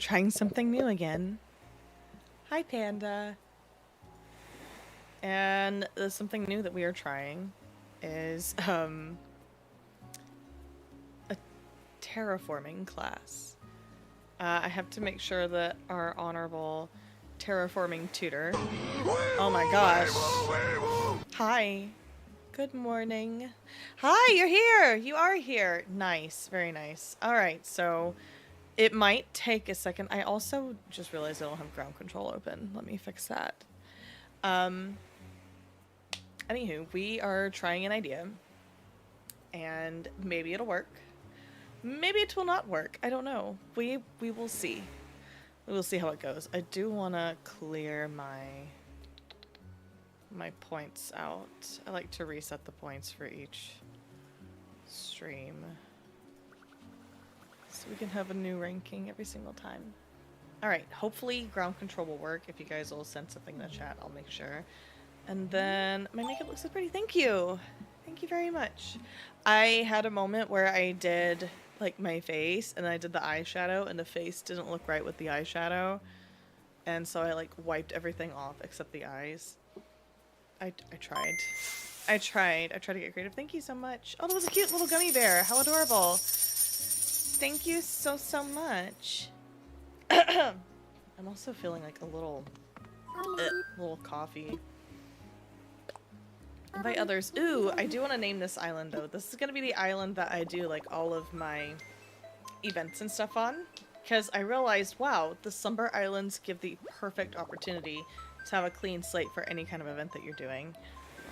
trying something new again. Hi, Panda. And there's something new that we are trying is a terraforming class. I have to make sure that our honorable terraforming tutor. Oh my gosh. Hi. Good morning. Hi, you're here. You are here. Nice. Very nice. All right, so it might take a second. I also just realized I don't have ground control open. Let me fix that. Anywho, we are trying an idea, and maybe it'll work. Maybe it will not work. I don't know. We will see. We will see how it goes. I do want to clear my points out. I like to reset the points for each stream, so we can have a new ranking every single time. Alright, hopefully ground control will work. If you guys will send something in the chat, I'll make sure. And then my makeup looks so pretty. Thank you. Thank you very much. I had a moment where I did like my face and I did the eyeshadow and the face didn't look right with the eyeshadow. And so I like wiped everything off except the eyes. I tried. I tried to get creative. Thank you so much. Oh, that was a cute little gummy bear. How adorable. Thank you so much. I'm also feeling like a little coffee. Invite others. Ooh, I do want to name this island though. This is going to be the island that I do like all of my events and stuff on. Because I realized, wow, the Slumber Islands give the perfect opportunity to have a clean slate for any kind of event that you're doing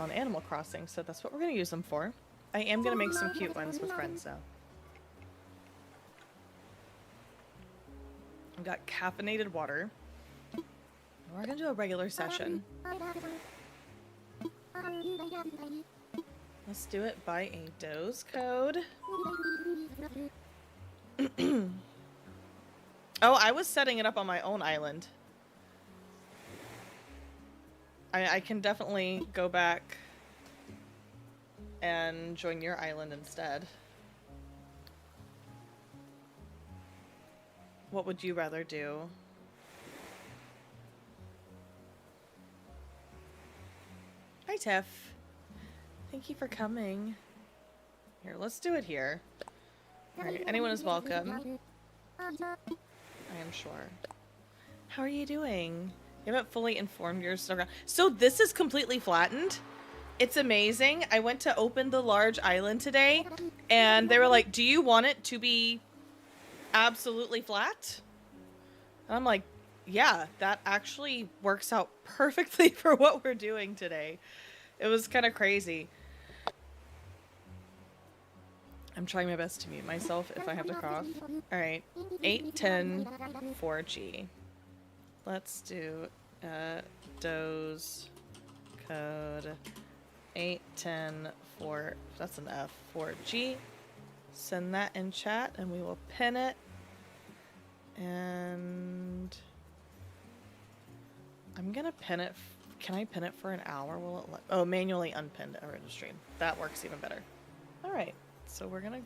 on Animal Crossing. So that's what we're going to use them for. I am going to make some cute ones with friends though. I've got caffeinated water. We're going to do a regular session. Let's do it by a doze code. Oh, I was setting it up on my own island. I can definitely go back and join your island instead. What would you rather do? Hi, Tiff. Thank you for coming. Here, let's do it here. Alright, anyone is welcome. I am sure. How are you doing? You haven't fully informed your Instagram. So this is completely flattened? It's amazing. I went to open the large island today, and they were like, do you want it to be absolutely flat? And I'm like, yeah, that actually works out perfectly for what we're doing today. It was kind of crazy. I'm trying my best to mute myself if I have to cough. Alright, 810 4G. Let's do doze code 810 4, that's an F, 4G. Send that in chat and we will pin it. And I'm gonna pin it. Can I pin it for an hour? Will it let, oh, manually unpinned over the stream. That works even better. Alright, so we're gonna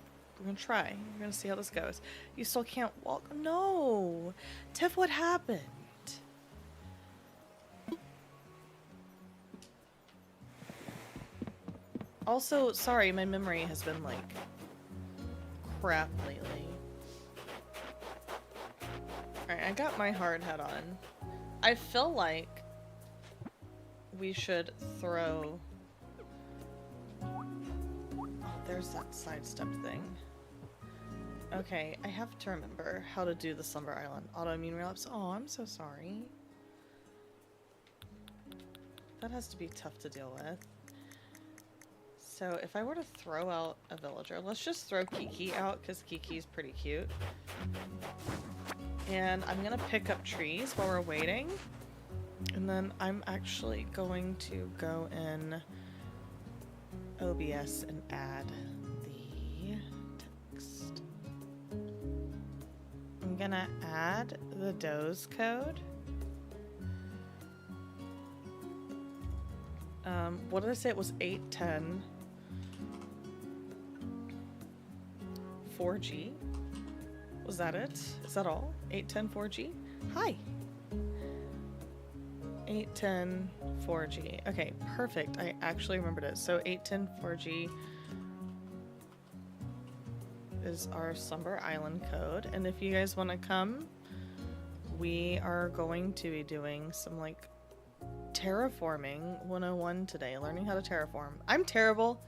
try. We're gonna see how this goes. You still can't walk? No! Tiff, what happened? Also, sorry, my memory has been like crap lately. Alright, I got my hard hat on. I feel like we should throw... Oh, there's that sidestep thing. Okay, I have to remember how to do the Slumber Island autoimmune relapse. Oh, I'm so sorry. That has to be tough to deal with. So if I were to throw out a villager, let's just throw Kiki out because Kiki's pretty cute. And I'm gonna pick up trees while we're waiting. And then I'm actually going to go in OBS and add the text. I'm gonna add the doze code. What did I say? It was 810 4G. Was that it? Is that all? 810-4G? Hi. 810-4G. Okay, perfect. I actually remembered it. So 810-4G is our Slumber Island code. And if you guys want to come, we are going to be doing some like terraforming 101 today. Learning how to terraform. I'm terrible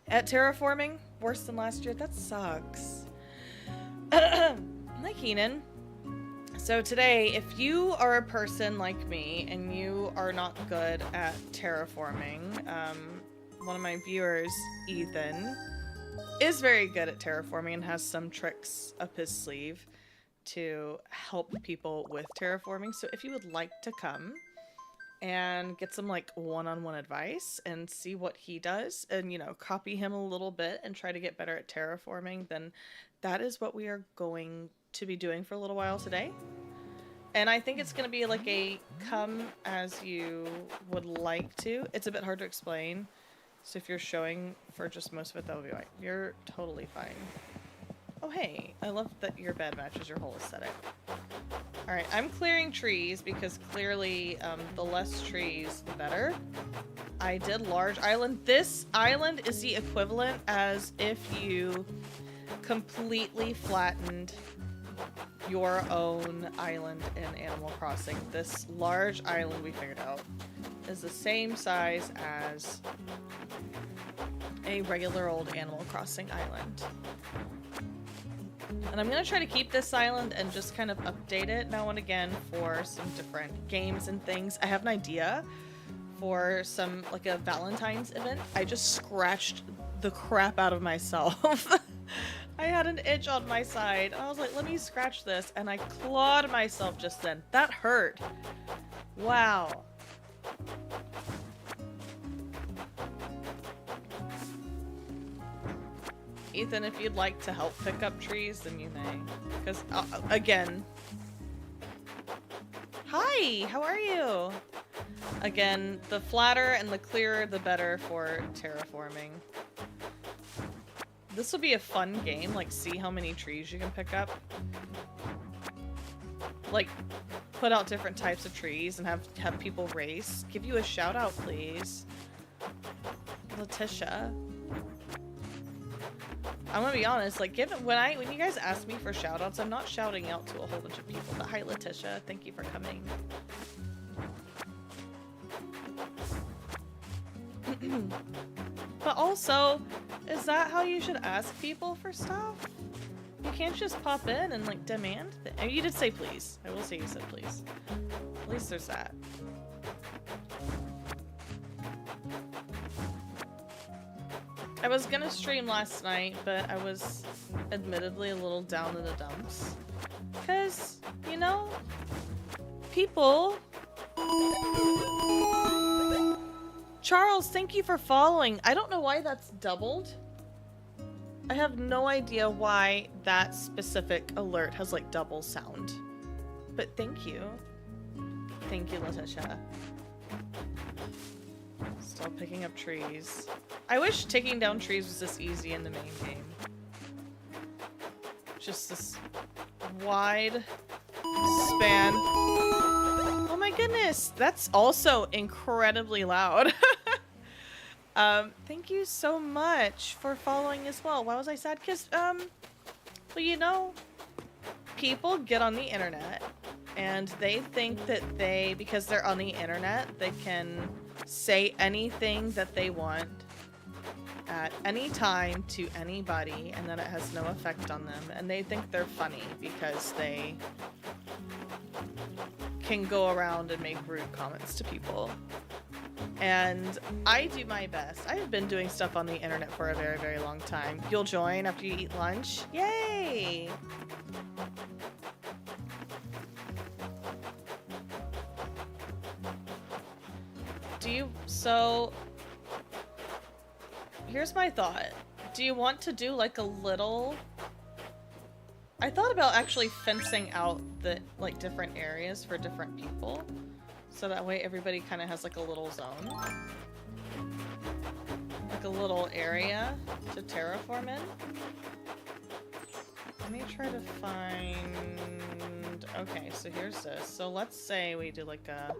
at terraforming. Worse than last year. That sucks. Hi, Keenan. So today, if you are a person like me and you are not good at terraforming, one of my viewers, Ethan, is very good at terraforming and has some tricks up his sleeve to help people with terraforming. So if you would like to come and get some like one-on-one advice and see what he does and, you know, copy him a little bit and try to get better at terraforming, then that is what we are going to be doing for a little while today. And I think it's going to be like a come as you would like to. It's a bit hard to explain. So if you're showing for just most of it, that'll be fine. You're totally fine. Oh, hey. I love that your bed matches your whole aesthetic. Alright, I'm clearing trees because clearly the less trees, the better. I did large island. This island is the equivalent as if you completely flattened your own island in Animal Crossing. This large island we figured out is the same size as a regular old Animal Crossing island. And I'm going to try to keep this island and just kind of update it now and again for some different games and things. I have an idea for some, like a Valentine's event. I just scratched the crap out of myself. I had an itch on my side. And I was like, let me scratch this. And I clawed myself just then. That hurt. Wow. Ethan, if you'd like to help pick up trees, then you may. Because, again... Hi! How are you? Again, the flatter and the clearer, the better for terraforming. This will be a fun game, like, see how many trees you can pick up. Like, put out different types of trees and have people race. Give you a shout out, please. Letitia. I'm gonna be honest, like, when you guys ask me for shoutouts, I'm not shouting out to a whole bunch of people. But hi, Letitia, thank you for coming. But also, is that how you should ask people for stuff? You can't just pop in and like demand things. You did say please. I will say you said please. At least there's that. I was gonna stream last night, but I was admittedly a little down in the dumps. Because, you know, people... Charles, thank you for following. I don't know why that's doubled. I have no idea why that specific alert has like double sound. But thank you. Thank you, Letitia. Still picking up trees. I wish taking down trees was this easy in the main game. Just this wide span. Oh my goodness, that's also incredibly loud. Thank you so much for following as well. Why was I sad? Because, well, you know, people get on the internet and they think that because they're on the internet, they can say anything that they want at any time to anybody and that it has no effect on them. And they think they're funny because they can go around and make rude comments to people. And I do my best. I have been doing stuff on the internet for a very, very long time. You'll join after you eat lunch? Yay! So, here's my thought. Do you want to do like a little... I thought about actually fencing out the like different areas for different people. So that way everybody kind of has like a little zone. Like a little area to terraform in. Let me try to find... Okay, so here's this. So let's say we do like a...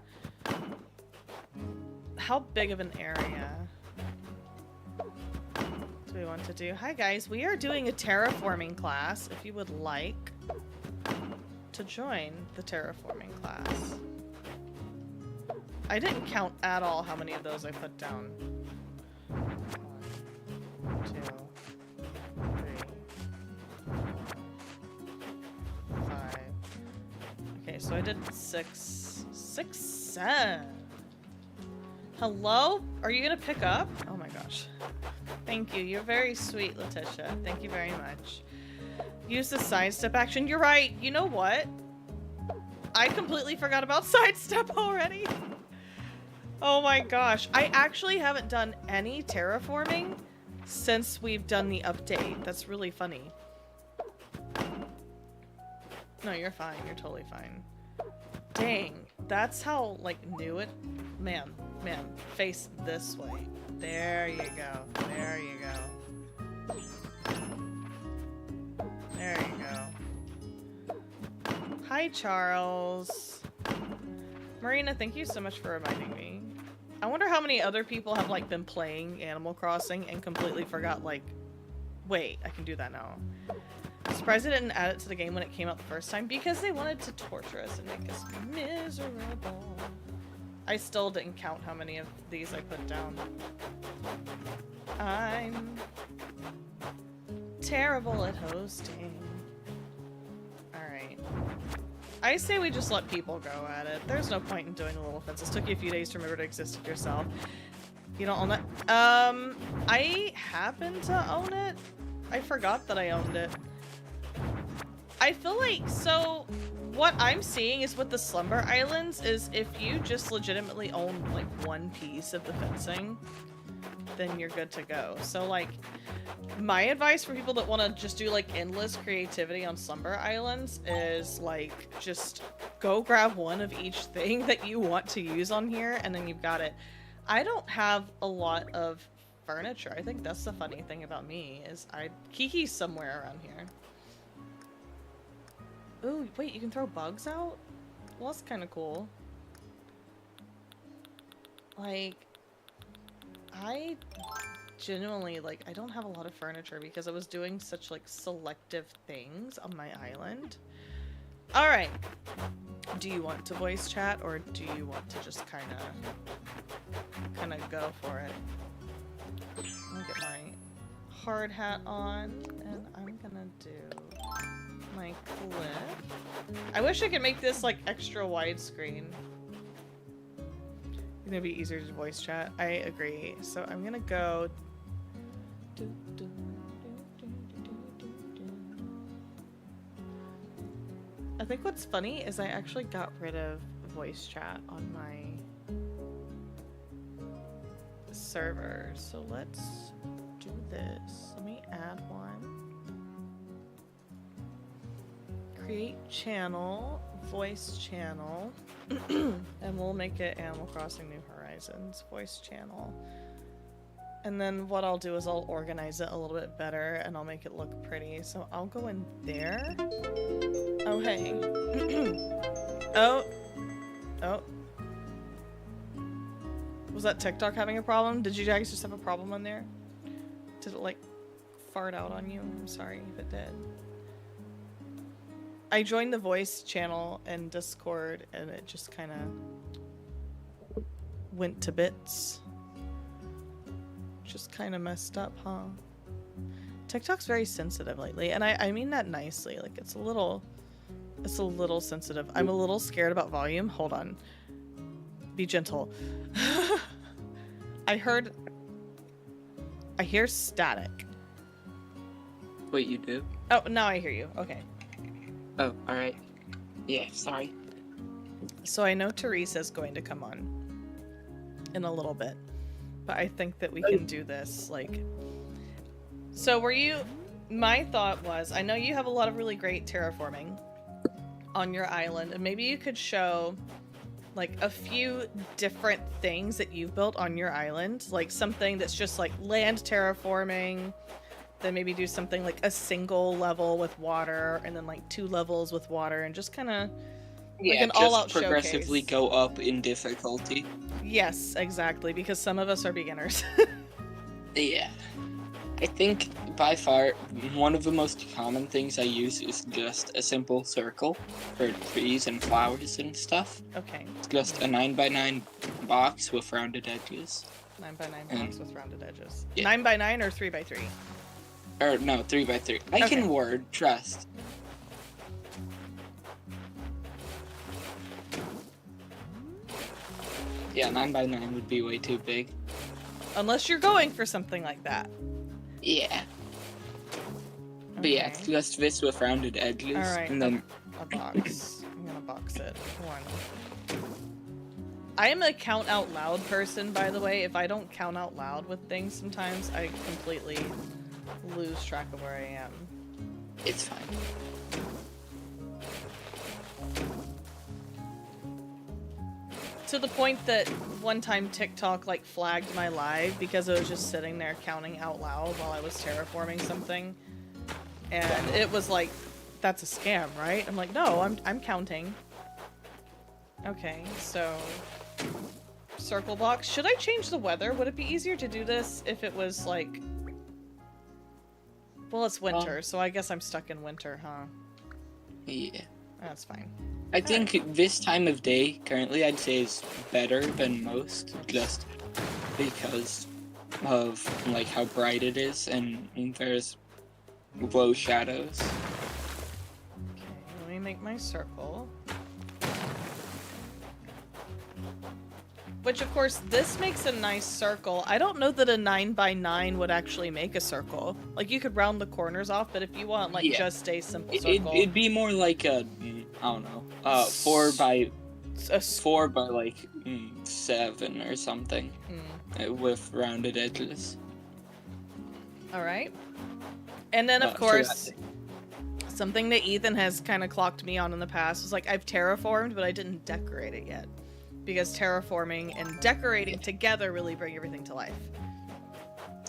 How big of an area do we want to do? Hi guys, we are doing a terraforming class if you would like to join the terraforming class. I didn't count at all how many of those I put down. 1, 2, 3, 4, 5. Okay, so I did 6, 7. Hello? Are you gonna pick up? Oh my gosh. Thank you. You're very sweet, Letitia. Thank you very much. Use the sidestep action. You're right. You know what? I completely forgot about sidestep already. Oh my gosh. I actually haven't done any terraforming since we've done the update. That's really funny. No, you're fine. You're totally fine. Dang. That's how, like, new it... Man, face this way. There you go. There you go. There you go. Hi, Charles. Marina, thank you so much for reminding me. I wonder how many other people have, like, been playing Animal Crossing and completely forgot, like, wait, I can do that now. Surprised they didn't add it to the game when it came out the first time because they wanted to torture us and make us miserable. I still didn't count how many of these I put down. I'm terrible at hosting. Alright. I say we just let people go at it. There's no point in doing the little fences. Took you a few days to remember to exist it yourself. You don't own that? I happen to own it. I forgot that I owned it. I feel like, so what I'm seeing is with the Slumber Islands is if you just legitimately own like one piece of the fencing, then you're good to go. So like, my advice for people that want to just do like endless creativity on Slumber Islands is like, just go grab one of each thing that you want to use on here and then you've got it. I don't have a lot of furniture. I think that's the funny thing about me is Kiki's somewhere around here. Ooh, wait, you can throw bugs out? Well, that's kind of cool. Like, I genuinely, like, I don't have a lot of furniture because I was doing such, like, selective things on my island. Alright. Do you want to voice chat or do you want to just kind of go for it? I'm gonna get my hard hat on and I'm gonna do my clip. I wish I could make this like extra widescreen. It's gonna be easier to voice chat. I agree. So I'm gonna go. I think what's funny is I actually got rid of voice chat on my server. So let's do this. Let me add one. Create channel, voice channel, and we'll make it Animal Crossing New Horizons voice channel. And then what I'll do is I'll organize it a little bit better and I'll make it look pretty. So I'll go in there. Oh, hey. Oh. Was that TikTok having a problem? Did you guys just have a problem on there? Did it like fart out on you? I'm sorry if it did. I joined the voice channel in Discord and it just kind of went to bits. Just kind of messed up, huh? TikTok's very sensitive lately, and I mean that nicely. Like it's a little sensitive. I'm a little scared about volume. Hold on. Be gentle. I hear static. Wait, you do? Oh, now I hear you. Okay. Oh, alright. Yeah, sorry. So I know Teresa's going to come on in a little bit, but I think that we can do this, like... So my thought was, I know you have a lot of really great terraforming on your island, and maybe you could show, like, a few different things that you've built on your island, like something that's just, like, land terraforming, then maybe do something like a single level with water, and then like 2 levels with water, and just kind of like Yeah, an all-out just progressively showcase. go up in difficulty. Yes, exactly, because some of us are beginners. Yeah. I think by far one of the most common things I use is just a simple circle for trees and flowers and stuff. Okay. It's just a 9x9 box with rounded edges. 9x9 And box with rounded edges. yeah. 9x9 or 3x3? Or no, 3x3. I Okay. can word, trust. Yeah, 9x9 would be way too big. Unless you're going for something like that. Yeah. But yeah, it's just this with rounded edges. Alright, And then a box. I'm gonna box it. One. I am a count out loud person, by the way. If I don't count out loud with things sometimes, I completely lose track of where I am. it's fine. To the point that one time TikTok like flagged my live because I was just sitting there counting out loud while I was terraforming something. And it was like, that's a scam, right? I'm like, no, I'm counting. Okay, so circle box. Should I change the weather? Would it be easier to do this if it was like, well, it's winter, so I guess I'm stuck in winter, huh? Yeah. That's fine. I think this time of day, currently, I'd say is better than most, just because of, like, how bright it is, and there's low shadows. Okay, let me make my circle. Which, of course, this makes a nice circle. I don't know that a 9x9 would actually make a circle. Like, you could round the corners off, but if you want, like, Yeah. just a simple circle... It'd be more like a, I don't know, 4 by like 7 or something, with rounded edges. Alright. And then, of course, something that Ethan has kind of clocked me on in the past was, like, I've terraformed, but I didn't decorate it yet. Because terraforming and decorating together really bring everything to life.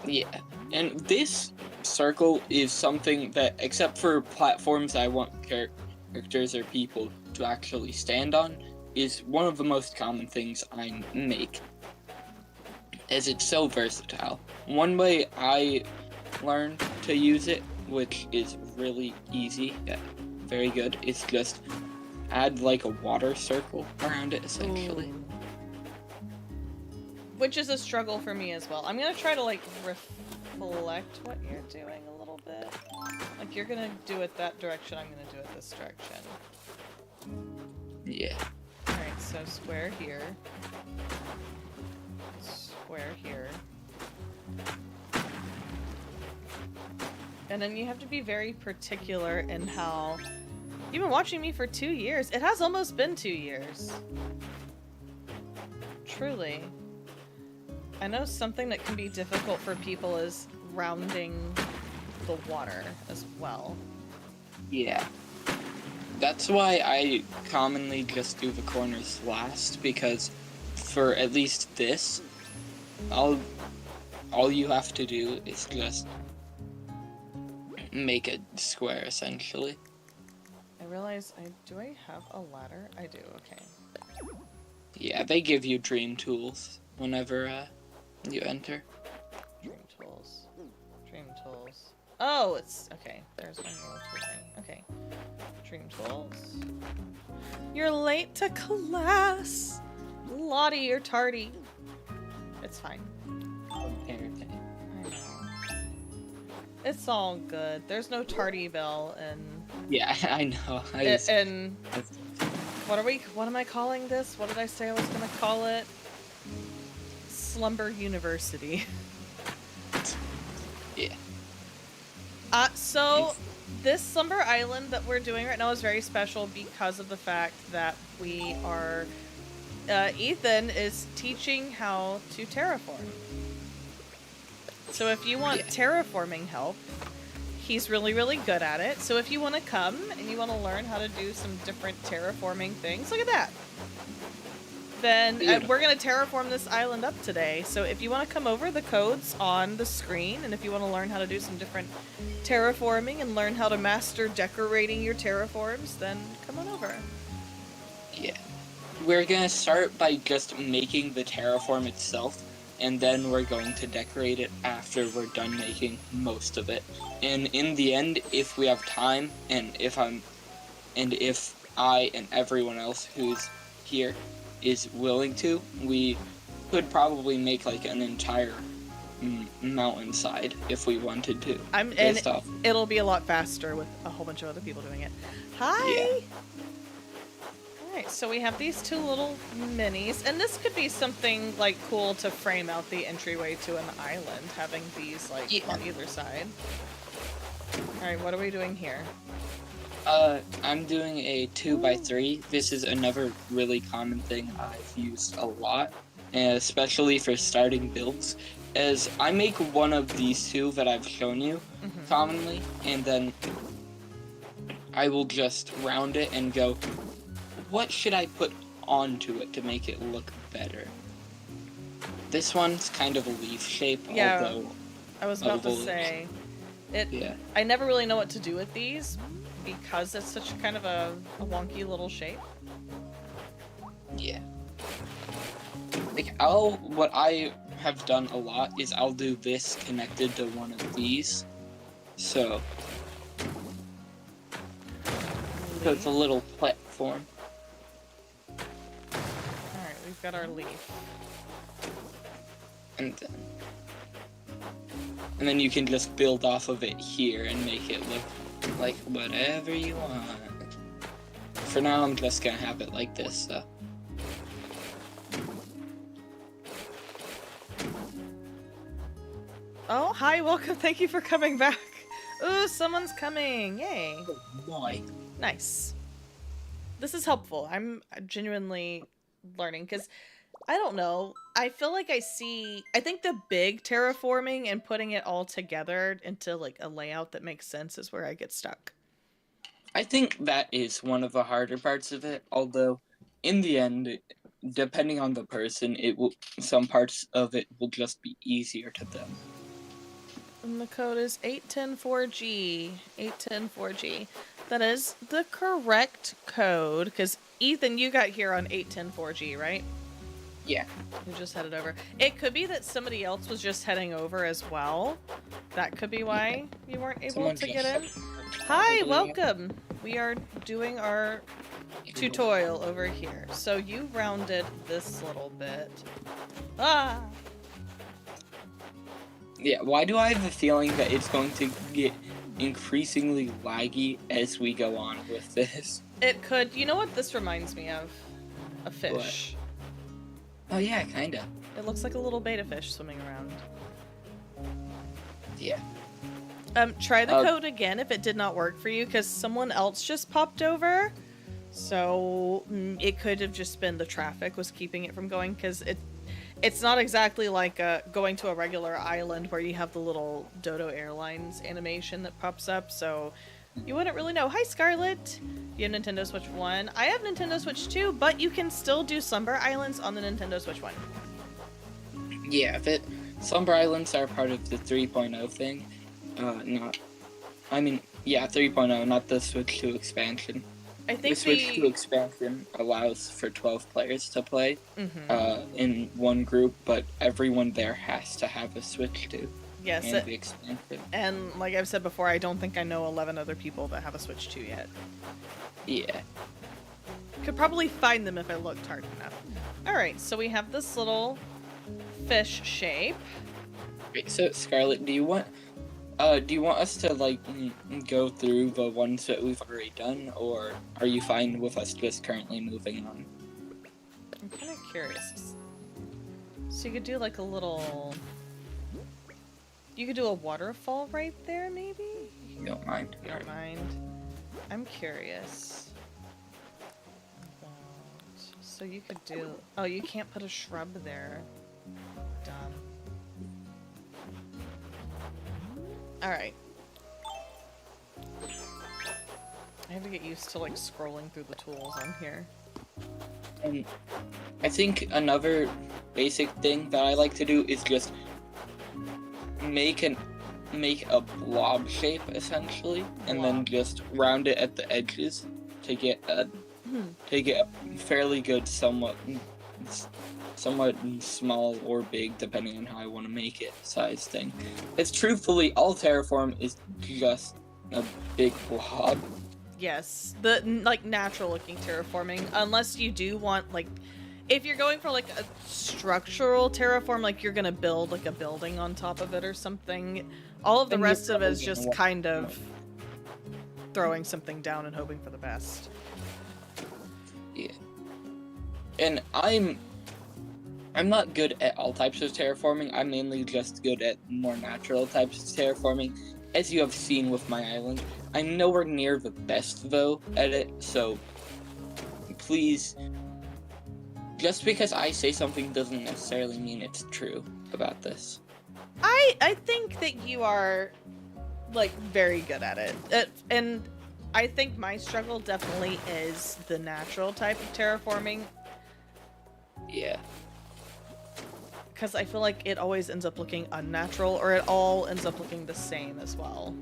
Yeah, and this circle is something that, except for platforms I want characters or people to actually stand on, is one of the most common things I make, as it's so versatile. One way I learned to use it, which is really easy, very good, is just add like a water circle around it, essentially. Ooh. Which is a struggle for me as well. I'm gonna try to like reflect what you're doing a little bit. Like you're gonna do it that direction, I'm gonna do it this direction. Yeah. Alright, so square here. Square here. And then you have to be very particular in how... You've been watching me for 2 years. It has almost been 2 years. Truly. I know something that can be difficult for people is rounding the water as well. Yeah. That's why I commonly just do the corners last, because for at least this, all you have to do is just make a square, essentially. I realize do I have a ladder? I do, okay. Yeah, they give you dream tools whenever you enter. Dream tools. Dream tools. Oh, it's okay. There's my little tool thing. Okay. Dream tools. You're late to class. Lottie, you're tardy. It's fine. I know. It's all good. There's no tardy bell and Yeah, I know. and what am I calling this? What did I say I was gonna call it? Slumber University. Yeah. So this Slumber Island that we're doing right now is very special because of the fact that we are Ethan is teaching how to terraform. So if you want terraforming help, he's really, really good at it. So if you want to come and you want to learn how to do some different terraforming things, look at that. then Yeah. we're going to terraform this island up today. So if you want to come over, the code's on the screen. And if you want to learn how to do some different terraforming and learn how to master decorating your terraforms, then come on over. Yeah. We're gonna start by just making the terraform itself, and then we're going to decorate it after we're done making most of it. And in the end, if we have time, and if I and everyone else who's here is willing to, we could probably make like an entire mountainside if we wanted to. It'll be a lot faster with a whole bunch of other people doing it. Hi! Yeah. Alright, so we have these two little minis, and this could be something like cool to frame out the entryway to an island, having these like on either side. Alright, what are we doing here? I'm doing a 2x3. This is another really common thing I've used a lot, especially for starting builds, as I make one of these two that I've shown you commonly, and then I will just round it and go, what should I put onto it to make it look better? This one's kind of a leaf shape, although I was about to say, I never really know what to do with these, because it's such kind of a wonky little shape. Yeah. Like, what I have done a lot is I'll do this connected to one of these. So it's a little platform. Alright, we've got our leaf. And then you can just build off of it here and make it look like whatever you want. For now, I'm just gonna have it like this, so. Oh, hi, welcome, thank you for coming back. Ooh, someone's coming, yay. Oh boy. Nice. This is helpful. I'm genuinely learning, because, I don't know, I feel like I think the big terraforming and putting it all together into, like, a layout that makes sense is where I get stuck. I think that is one of the harder parts of it, although, in the end, depending on the person, some parts of it will just be easier to them. And the code is 8104G. 8104G. That is the correct code, because Ethan, you got here on 8104G, right? Yeah. You just headed over. It could be that somebody else was just heading over as well. That could be why you weren't able to get in. Hi, welcome. We are doing our tutorial over here. So you rounded this little bit. Ah! Yeah, why do I have a feeling that it's going to get increasingly laggy as we go on with this? It could. You know what this reminds me of? A fish. What? Oh yeah, kinda. It looks like a little beta fish swimming around. Yeah. Try the code again if it did not work for you, because someone else just popped over. So it could have just been the traffic was keeping it from going, because it's not exactly like going to a regular island where you have the little Dodo Airlines animation that pops up, so you wouldn't really know. Hi, Scarlett! You have Nintendo Switch 1. I have Nintendo Switch 2, but you can still do Slumber Islands on the Nintendo Switch 1. Yeah, Slumber Islands are part of the 3.0 thing. 3.0, not the Switch 2 expansion. I think the Switch 2 expansion allows for 12 players to play in one group, but everyone there has to have a Switch 2. Yes, and the expansion. And like I've said before, I don't think I know 11 other people that have a Switch 2 yet. Yeah. Could probably find them if I looked hard enough. Alright, so we have this little fish shape. Wait, so Scarlett, do you want us to like go through the ones that we've already done, or are you fine with us just currently moving on? I'm kind of curious. So you could do like a little... You could do a waterfall right there, maybe? You don't mind. You don't mind. I'm curious. So you could do... Oh, you can't put a shrub there. Dumb. Alright. I have to get used to, like, scrolling through the tools on here. I think another basic thing that I like to do is just make a blob shape essentially, and then Blob. just round it at the edges to get a fairly good, somewhat small or big, depending on how I want to make it, size thing. It's truthfully all terraform is just a big blob. Yes, the like natural looking terraforming, unless you do want like, if you're going for like a structural terraform, like you're gonna build like a building on top of it or something, all of the Then you're rest of it is probably just gonna kind of throwing something down and hoping for the best. Yeah. And I'm not good at all types of terraforming. I'm mainly just good at more natural types of terraforming. As you have seen with my island, I'm nowhere near the best though at it, so please, just because I say something doesn't necessarily mean it's true about this. I think that you are like very good at it. And I think my struggle definitely is the natural type of terraforming, Yeah. because I feel like it always ends up looking unnatural, or it all ends up looking the same as well.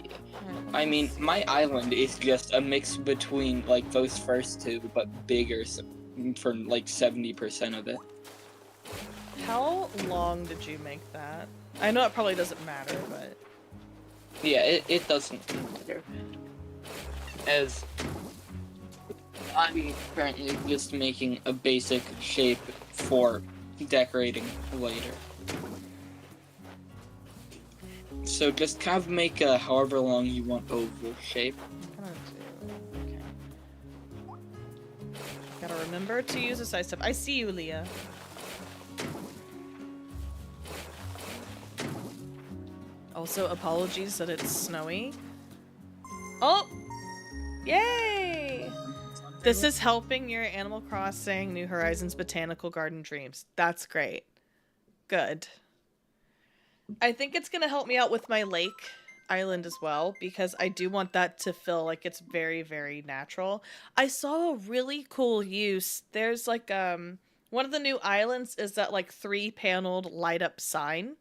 Yeah. I mean, my island is just a mix between like those first two, but bigger for like 70% of it. How long did you make that? I know it probably doesn't matter, but... Yeah, it doesn't matter. As I'm currently just making a basic shape for decorating later. So just kind of make a however long you want oval shape. I'm gonna do... Okay. Gotta remember to use a side step. I see you, Leah. Also, apologies that it's snowy. Oh! Yay! This is helping your Animal Crossing New Horizons Botanical Garden dreams. That's great. Good. I think it's gonna help me out with my lake island as well, because I do want that to feel like it's very, very natural. I saw a really cool use. There's like, one of the new islands is that like 3-paneled light up sign.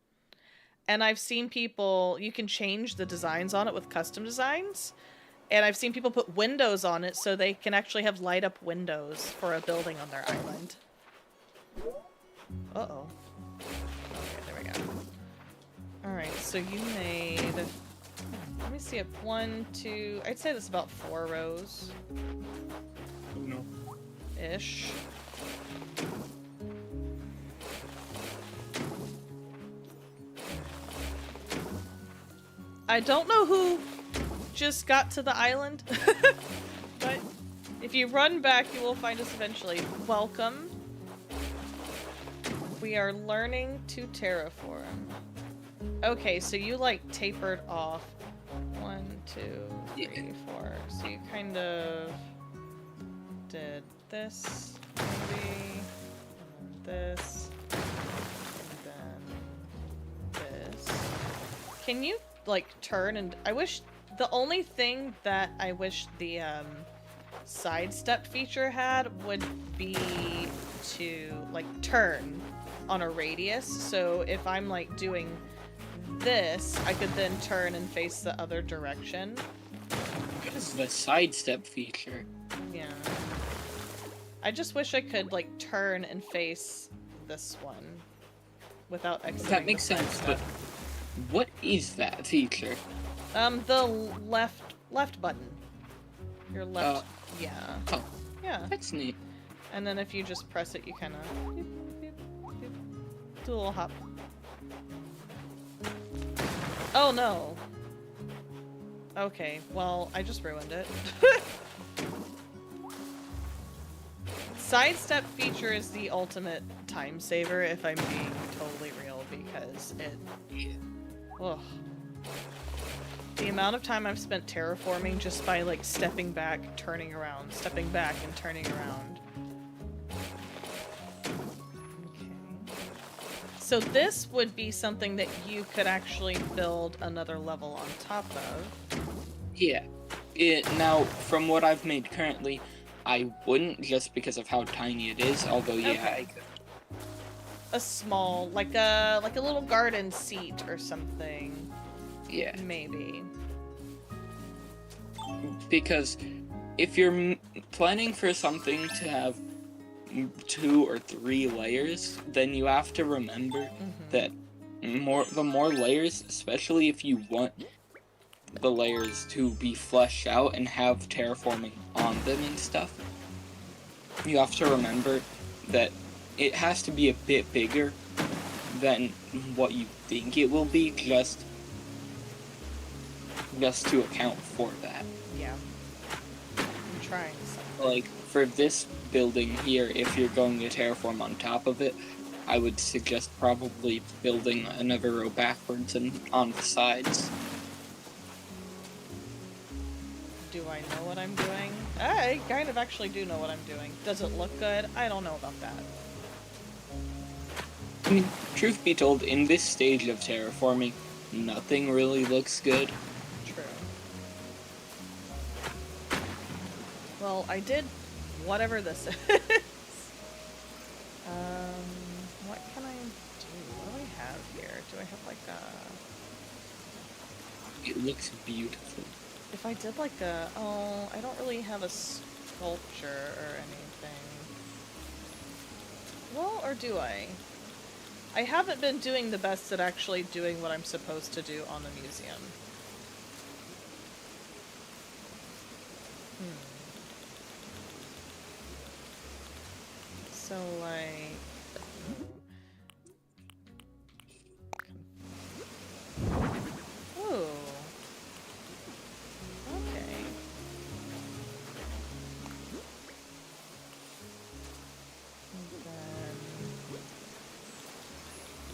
And I've seen people, you can change the designs on it with custom designs. And I've seen people put windows on it so they can actually have light up windows for a building on their island. Uh-oh. Okay, there we go. Alright, so you made... Let me see if 1, 2... I'd say that's about 4 rows. No. Ish. I don't know who just got to the island, but if you run back, you will find us eventually. Welcome. We are learning to terraform. Okay, so you like tapered off 1, 2, 3, 4. So you kind of did this, maybe, and then this, and then this. Can you like turn and I wish the only thing that I wish the sidestep feature had would be to like turn on a radius, so if I'm like doing this I could then turn and face the other direction. What is the sidestep feature? Yeah, I just wish I could like turn and face this one without exiting. That makes the sense, sidestep. but what is that feature? The left button. Your left. Yeah. Oh, Yeah. that's neat. And then if you just press it, you kind of do a little hop. Oh no. Okay, well, I just ruined it. Sidestep feature is the ultimate time saver, if I'm being totally real, because it... Ugh. The amount of time I've spent terraforming just by, like, stepping back, turning around, stepping back, and turning around. Okay. So this would be something that you could actually build another level on top of. Yeah. Now, from what I've made currently, I wouldn't, just because of how tiny it is, although yeah, Okay. I could. A small, like a little garden seat or something. Yeah. Maybe. Because if you're planning for something to have 2 or 3 layers, then you have to remember that the more layers, especially if you want the layers to be fleshed out and have terraforming on them and stuff, you have to remember that it has to be a bit bigger than what you think it will be, just to account for that. Yeah. I'm trying something. Like, for this building here, if you're going to terraform on top of it, I would suggest probably building another row backwards and on the sides. Do I know what I'm doing? I kind of actually do know what I'm doing. Does it look good? I don't know about that. I mean, truth be told, in this stage of terraforming, nothing really looks good. True. Well, I did whatever this is. What can I do? What do I have here? Do I have like a... It looks beautiful. If I did like a... Oh, I don't really have a sculpture or anything. Well, or do I? I haven't been doing the best at actually doing what I'm supposed to do on the museum. So, like... Ooh. Okay. And then...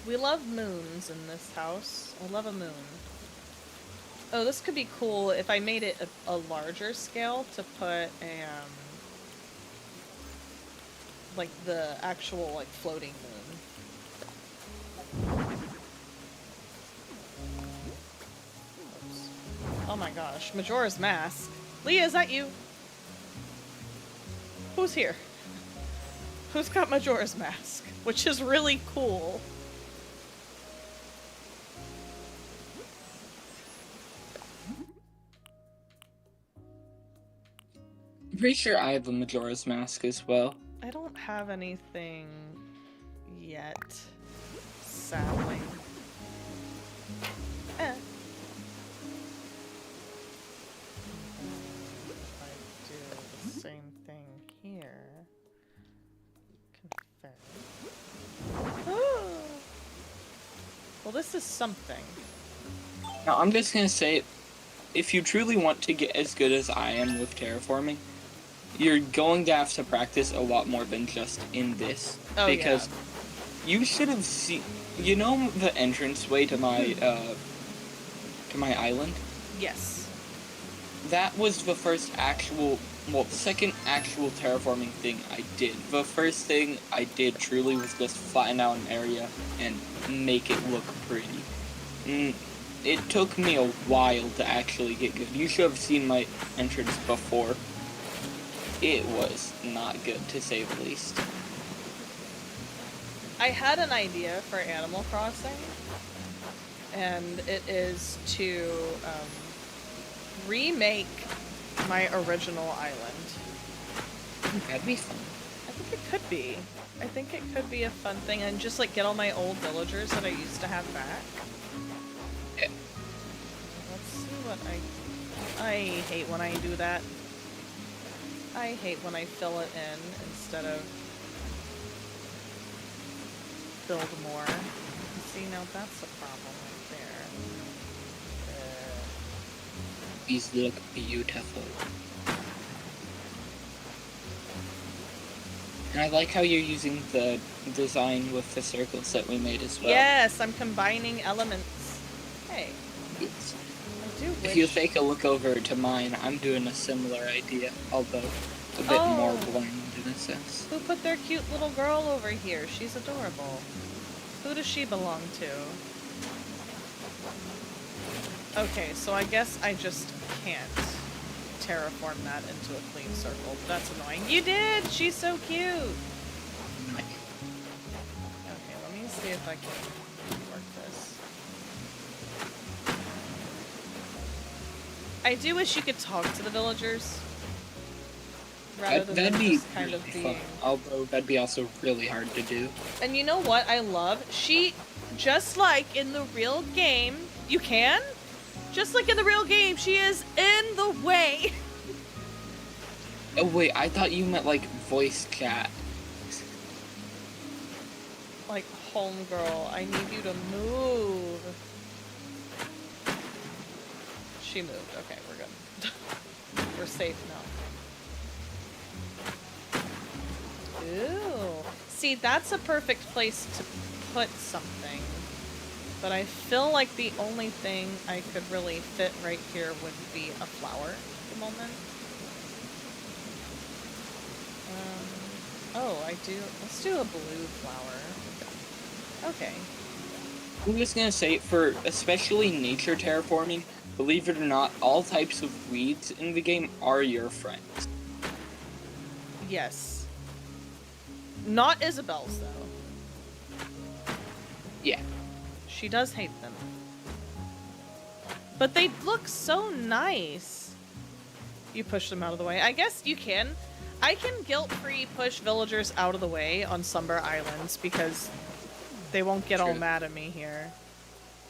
We love moons in this house. I love a moon. Oh, this could be cool if I made it a larger scale to put a, like the actual, like, floating moon. Oops. Oh my gosh, Majora's Mask. Leah, is that you? Who's here? Who's got Majora's Mask? Which is really cool. I'm pretty sure I have a Majora's Mask as well. I don't have anything yet, sadly. If I do the same thing here, confirm. Well, this is something. Now, I'm just gonna say, if you truly want to get as good as I am with terraforming, you're going to have to practice a lot more than just in this. Oh, because you should have seen, you know, the entranceway to my island? Yes. That was the first actual, well, the second actual terraforming thing I did. The first thing I did truly was just flatten out an area and make it look pretty. It took me a while to actually get good. You should have seen my entrance before. It was not good, to say the least. I had an idea for Animal Crossing, and it is to remake my original island. That'd be fun. I think it could be. I think it could be a fun thing, and just like get all my old villagers that I used to have back. Yeah. Let's see what I hate when I do that. I hate when I fill it in instead of build more. See, now that's a problem right there. These look beautiful. And I like how you're using the design with the circles that we made as well. Yes, I'm combining elements. Hey, Yes. I do wish... If you take a look over to mine, I'm doing a similar idea, although a bit more bland in a sense. Who put their cute little girl over here? She's adorable. Who does she belong to? Okay, so I guess I just can't. terraform that into a clean circle. That's annoying. You did! She's so cute! Okay, let me see if I can work this. I do wish you could talk to the villagers. Rather than That'd be just kind really of being... fun. Although that'd be also really hard to do. And you know what I love? She, just like in the real game, you can? Just like in the real game, she is in the way. Oh wait, I thought you meant like voice chat. Like, homegirl, I need you to move. She moved. Okay, we're good. We're safe now. Ooh. See, that's a perfect place to put something. But I feel like the only thing I could really fit right here would be a flower at the moment. Oh, I do. Let's do a blue flower. Okay. I'm just gonna say, for especially nature terraforming, believe it or not, all types of weeds in the game are your friends. Yes. Not Isabel's, though. Yeah. She does hate them. But they look so nice. You push them out of the way. I guess you can. I can guilt-free push villagers out of the way on Slumber Islands because they won't get all mad at me here.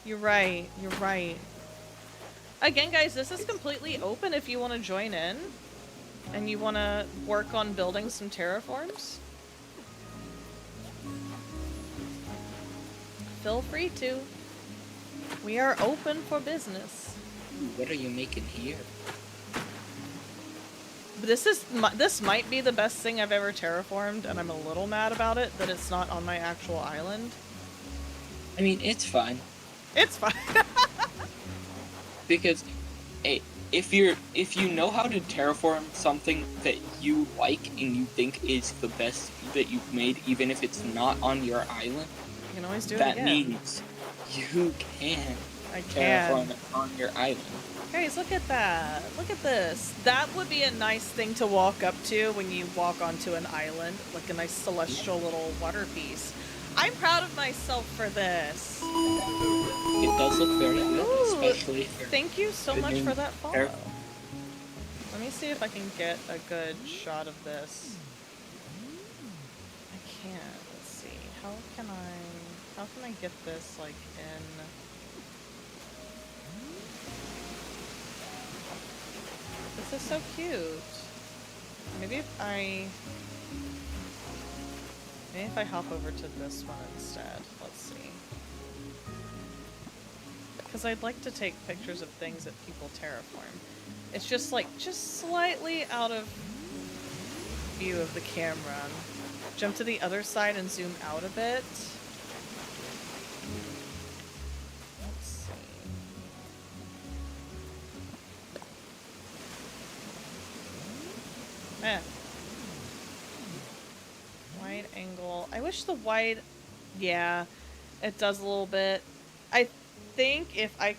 You're right. You're right. Again, guys, this is completely open if you want to join in and you want to work on building some terraforms. Feel free to. We are open for business. What are you making here? This might be the best thing I've ever terraformed, and I'm a little mad about it that it's not on my actual island. I mean, it's fine. It's fine. Because if you know how to terraform something that you like and you think is the best that you've made, even if it's not on your island, You can always do it that again. means you can I terraform can. it on your island. Guys, look at that. Look at this. That would be a nice thing to walk up to when you walk onto an island. Like a nice celestial little water piece. I'm proud of myself for this. It does look very good, Ooh, especially for thank you so much for that follow. terra- Let me see if I can get a good shot of this. I can't. Let's see. How can I get this like in? This is so cute. Maybe if I hop over to this one instead. Let's see. Because I'd like to take pictures of things that people terraform. It's just like, just slightly out of view of the camera. Jump to the other side and zoom out a bit. Let's see. Wide angle. I wish the wide... Yeah, it does a little bit. I think if I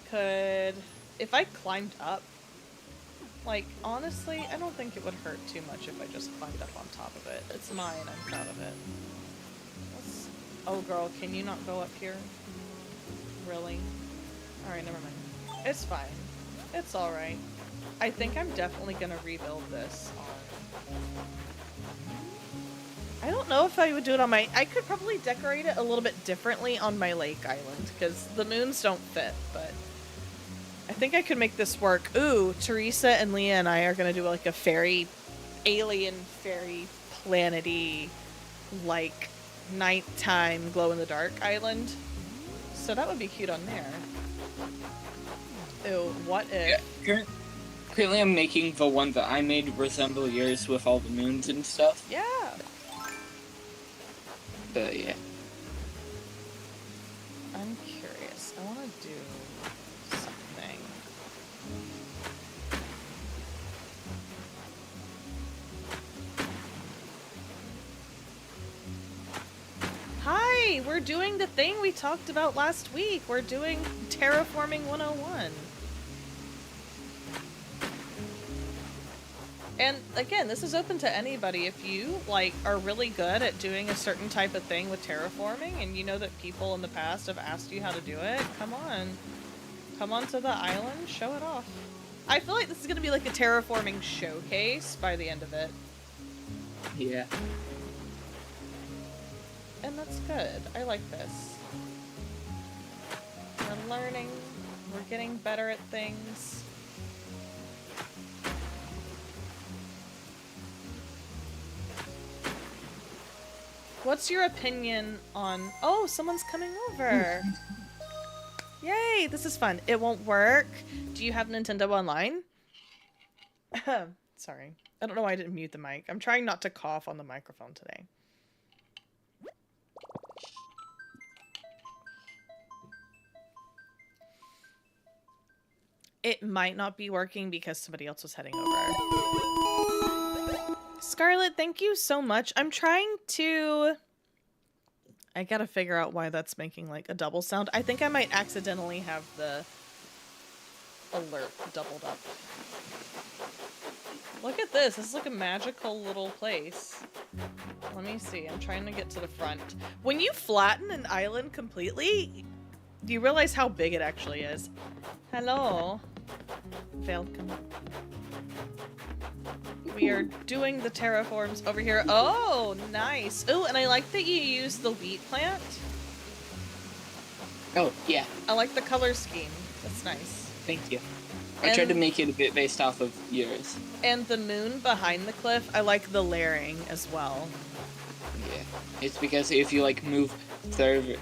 climbed up, like, honestly, I don't think it would hurt too much if I just climbed up on top of it. It's mine, I'm proud of it. Oh girl, can you not go up here? Really? Alright, never mind. It's fine. It's alright. I think I'm definitely gonna rebuild this on... I don't know if I would do it on my... I could probably decorate it a little bit differently on my lake island, because the moons don't fit, but... I think I could make this work. Ooh, Teresa and Leah and I are gonna do like a alien fairy planet-y, like, nighttime glow-in-the-dark island. So that would be cute on there. Ooh, what if... Yeah, currently I'm making the one that I made resemble yours with all the moons and stuff. Yeah! But yeah. I'm curious. I want to do something. Hi! We're doing the thing we talked about last week. We're doing Terraforming 101. And again, this is open to anybody. If you like are really good at doing a certain type of thing with terraforming, and you know that people in the past have asked you how to do it, come on to the island, show it off. I feel like this is gonna be like a terraforming showcase by the end of it. Yeah. And that's good. I like this. We're learning. We're getting better at things. What's your opinion on... Oh, someone's coming over. Yay, this is fun. It won't work. Do you have Nintendo Online? Sorry. I don't know why I didn't mute the mic. I'm trying not to cough on the microphone today. It might not be working because somebody else was heading over. Scarlett, thank you so much. I'm trying to... I gotta figure out why that's making like a double sound. I think I might accidentally have the alert doubled up. Look at this. This is like a magical little place. Let me see. I'm trying to get to the front. When you flatten an island completely, do you realize how big it actually is? Hello. Welcome. We are doing the terraforms over here. Oh, nice. Oh, and I like that you use the wheat plant. Oh, yeah. I like the color scheme. That's nice. Thank you. I tried to make it a bit based off of yours. And the moon behind the cliff, I like the layering as well. Yeah. It's because if you, like, move further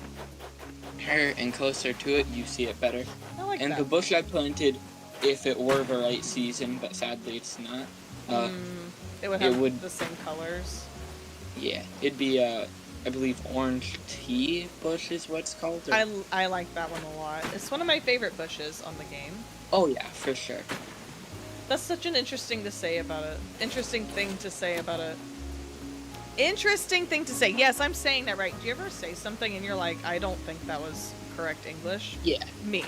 and closer to it, you see it better. I like and that. The bush I planted, if it were the right season, but sadly it's not. It would have the same colors. Yeah, it'd be I believe orange tea bush is what it's called. Or... I like that one a lot. It's one of my favorite bushes on the game. Oh yeah, for sure. That's such an interesting to say about it. Interesting thing to say about it. Interesting thing to say. Yes, I'm saying that right. Do you ever say something and you're like, I don't think that was correct English? Yeah. Me.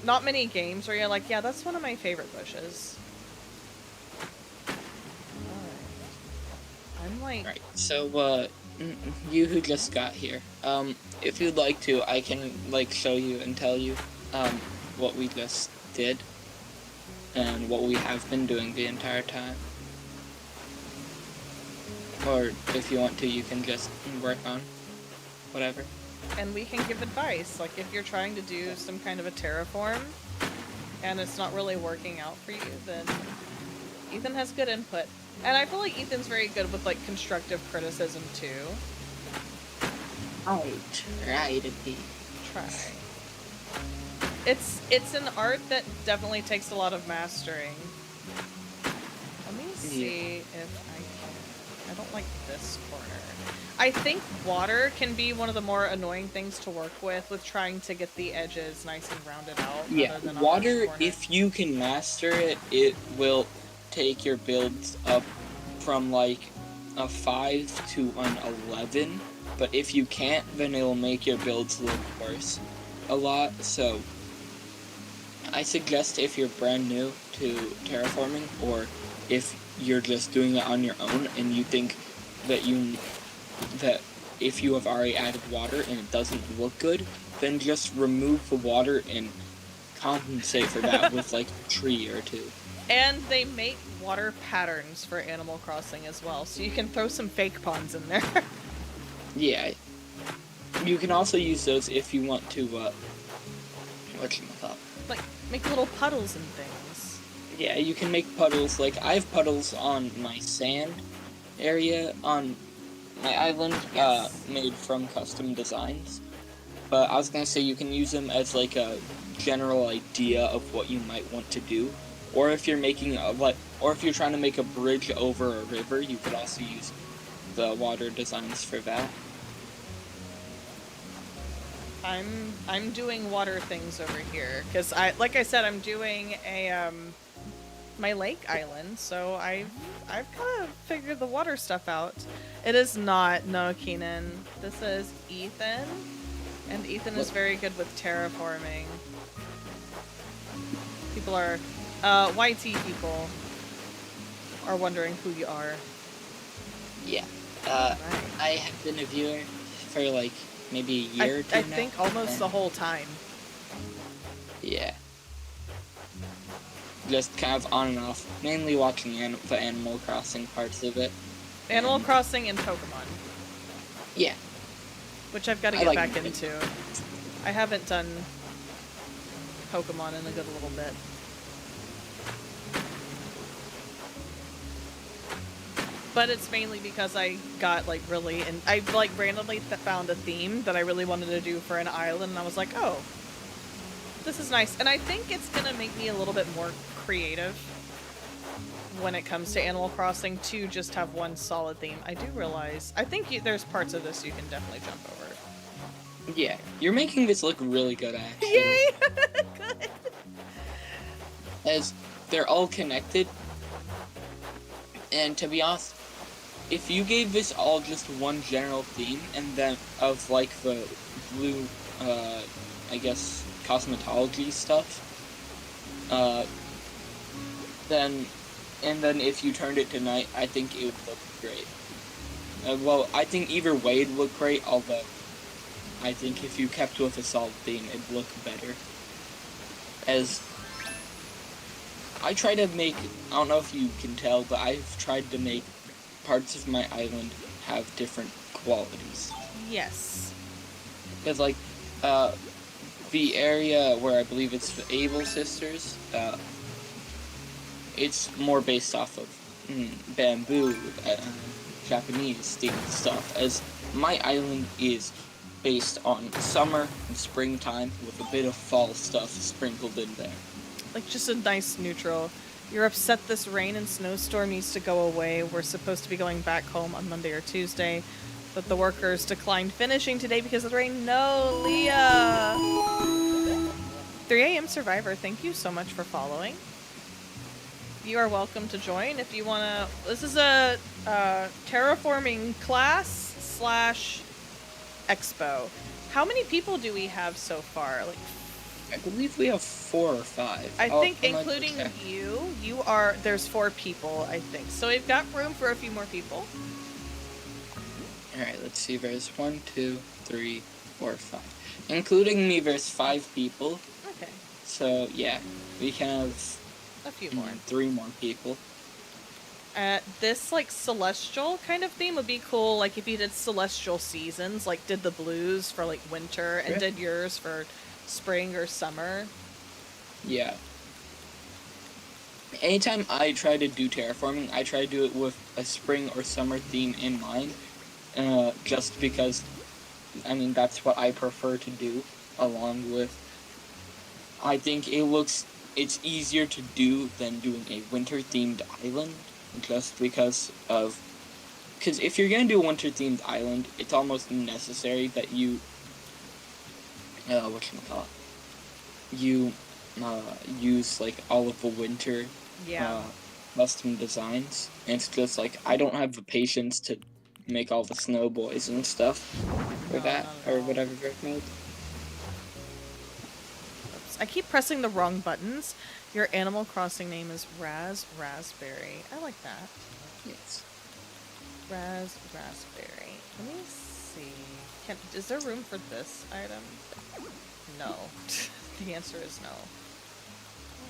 Not many games where you're like, yeah, that's one of my favorite bushes. Alright. I'm like... Right, so, you who just got here, if you'd like to, I can, like, show you and tell you, what we just did, and what we have been doing the entire time. Or, if you want to, you can just work on whatever. And we can give advice. Like, if you're trying to do some kind of a terraform, and it's not really working out for you, then Ethan has good input. And I feel like Ethan's very good with, like, constructive criticism, too. I try to be. Try. It's an art that definitely takes a lot of mastering. Let me see if I can... I don't like this corner. I think water can be one of the more annoying things to work with trying to get the edges nice and rounded out. Yeah, water, if you can master it, it will take your builds up from like a 5 to an 11. But if you can't, then it will make your builds look worse a lot. So I suggest if you're brand new to terraforming, or if you're just doing it on your own and you think that that if you have already added water and it doesn't look good, then just remove the water and compensate for that with like a tree or two. And they make water patterns for Animal Crossing as well, so you can throw some fake ponds in there. Yeah. You can also use those if you want to, whatchamacallit? Like, make little puddles and things. Yeah, you can make puddles. Like, I have puddles on my sand area on my island, made from custom designs. But I was gonna say you can use them as like a general idea of what you might want to do. Or if you're making or if you're trying to make a bridge over a river, you could also use the water designs for that. I'm doing water things over here because like I said, I'm doing a my lake island, so I've kind of figured the water stuff out. It is not Keenan. This is Ethan, and Ethan is very good with terraforming. People are, YT people are wondering who you are. Yeah. Right. I have been a viewer for like maybe a year or two I now. think almost the whole time. Yeah. Just kind of on and off. Mainly watching the Animal Crossing parts of it. Animal And Crossing and Pokemon. yeah. Which I've got to I get like back it. into. I haven't done Pokemon in a good little bit. But it's mainly because I got like really, and I like randomly found a theme that I really wanted to do for an island, and I was like, oh, this is nice. And I think it's gonna make me a little bit more creative when it comes to Animal Crossing to just have one solid theme. I do realize, I think there's parts of this you can definitely jump over. Yeah. You're making this look really good, actually. Yay! Good. As they're all connected. And to be honest, if you gave this all just one general theme, and then of like the blue, I guess, cosmetology stuff, then if you turned it to night, I think it would look great. Well, I think either way it'd look great, although I think if you kept with a solid theme, it'd look better. As I try to make, I don't know if you can tell, but I've tried to make parts of my island have different qualities. Yes. Because, like, the area where I believe it's the Able Sisters, it's more based off of bamboo, Japanese themed stuff, as my island is based on summer and springtime with a bit of fall stuff sprinkled in there. Like just a nice neutral. You're upset this rain and snowstorm needs to go away. We're supposed to be going back home on Monday or Tuesday, but the workers declined finishing today because of the rain. No, Leah! 3 a.m. Survivor, thank you so much for following. You are welcome to join if you want to. This is a terraforming class / expo. How many people do we have so far? Like, I believe we have 4 or 5. I think including you are, there's 4 people, I think. So we've got room for a few more people. Alright, let's see. There's 1, 2, 3, 4, 5. Including me, there's 5 people. Okay. So, yeah, we can have a few more. 3 more people. This, like, celestial kind of theme would be cool. Like, if you did celestial seasons, like, did the blues for, like, winter and did yours for spring or summer. Yeah. Anytime I try to do terraforming, I try to do it with a spring or summer theme in mind. Just because, I mean, that's what I prefer to do, along with, I think it's easier to do than doing a winter-themed island, just because if you're gonna do a winter-themed island, it's almost necessary that you, you use, like, all of the winter, custom designs, and it's just, like, I don't have the patience to make all the snow boys and stuff for that, or whatever they're called. I keep pressing the wrong buttons. Your Animal Crossing name is Raspberry. I like that. Yes. Raspberry. Let me see. Is there room for this item? No. The answer is no.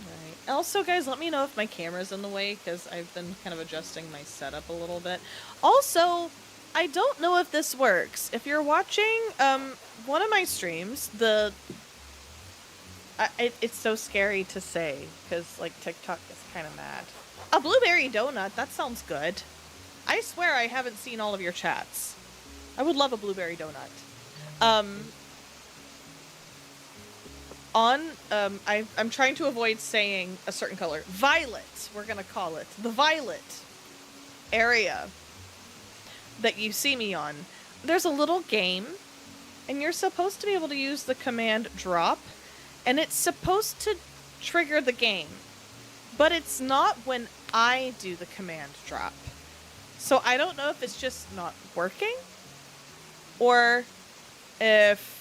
Alright. Also, guys, let me know if my camera's in the way, because I've been kind of adjusting my setup a little bit. Also, I don't know if this works. If you're watching one of my streams, it's so scary to say, because, like, TikTok is kind of mad. A blueberry donut, that sounds good. I swear I haven't seen all of your chats. I would love a blueberry donut. I'm trying to avoid saying a certain color. Violet, we're gonna call it. The violet area that you see me on. There's a little game, and you're supposed to be able to use the command drop, and it's supposed to trigger the game. But it's not when I do the command drop. So I don't know if it's just not working, or if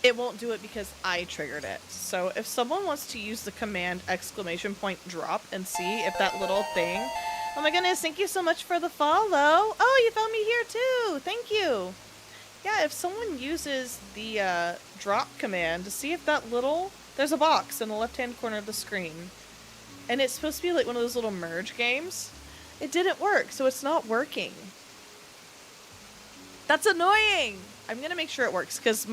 it won't do it because I triggered it. So if someone wants to use the command !drop and see if that little thing... Oh my goodness, thank you so much for the follow. Oh, you found me here too. Thank you. Yeah, if someone uses the drop command to see if that little... There's a box in the left-hand corner of the screen. And it's supposed to be like one of those little merge games. It didn't work, so it's not working. That's annoying! I'm gonna make sure it works, because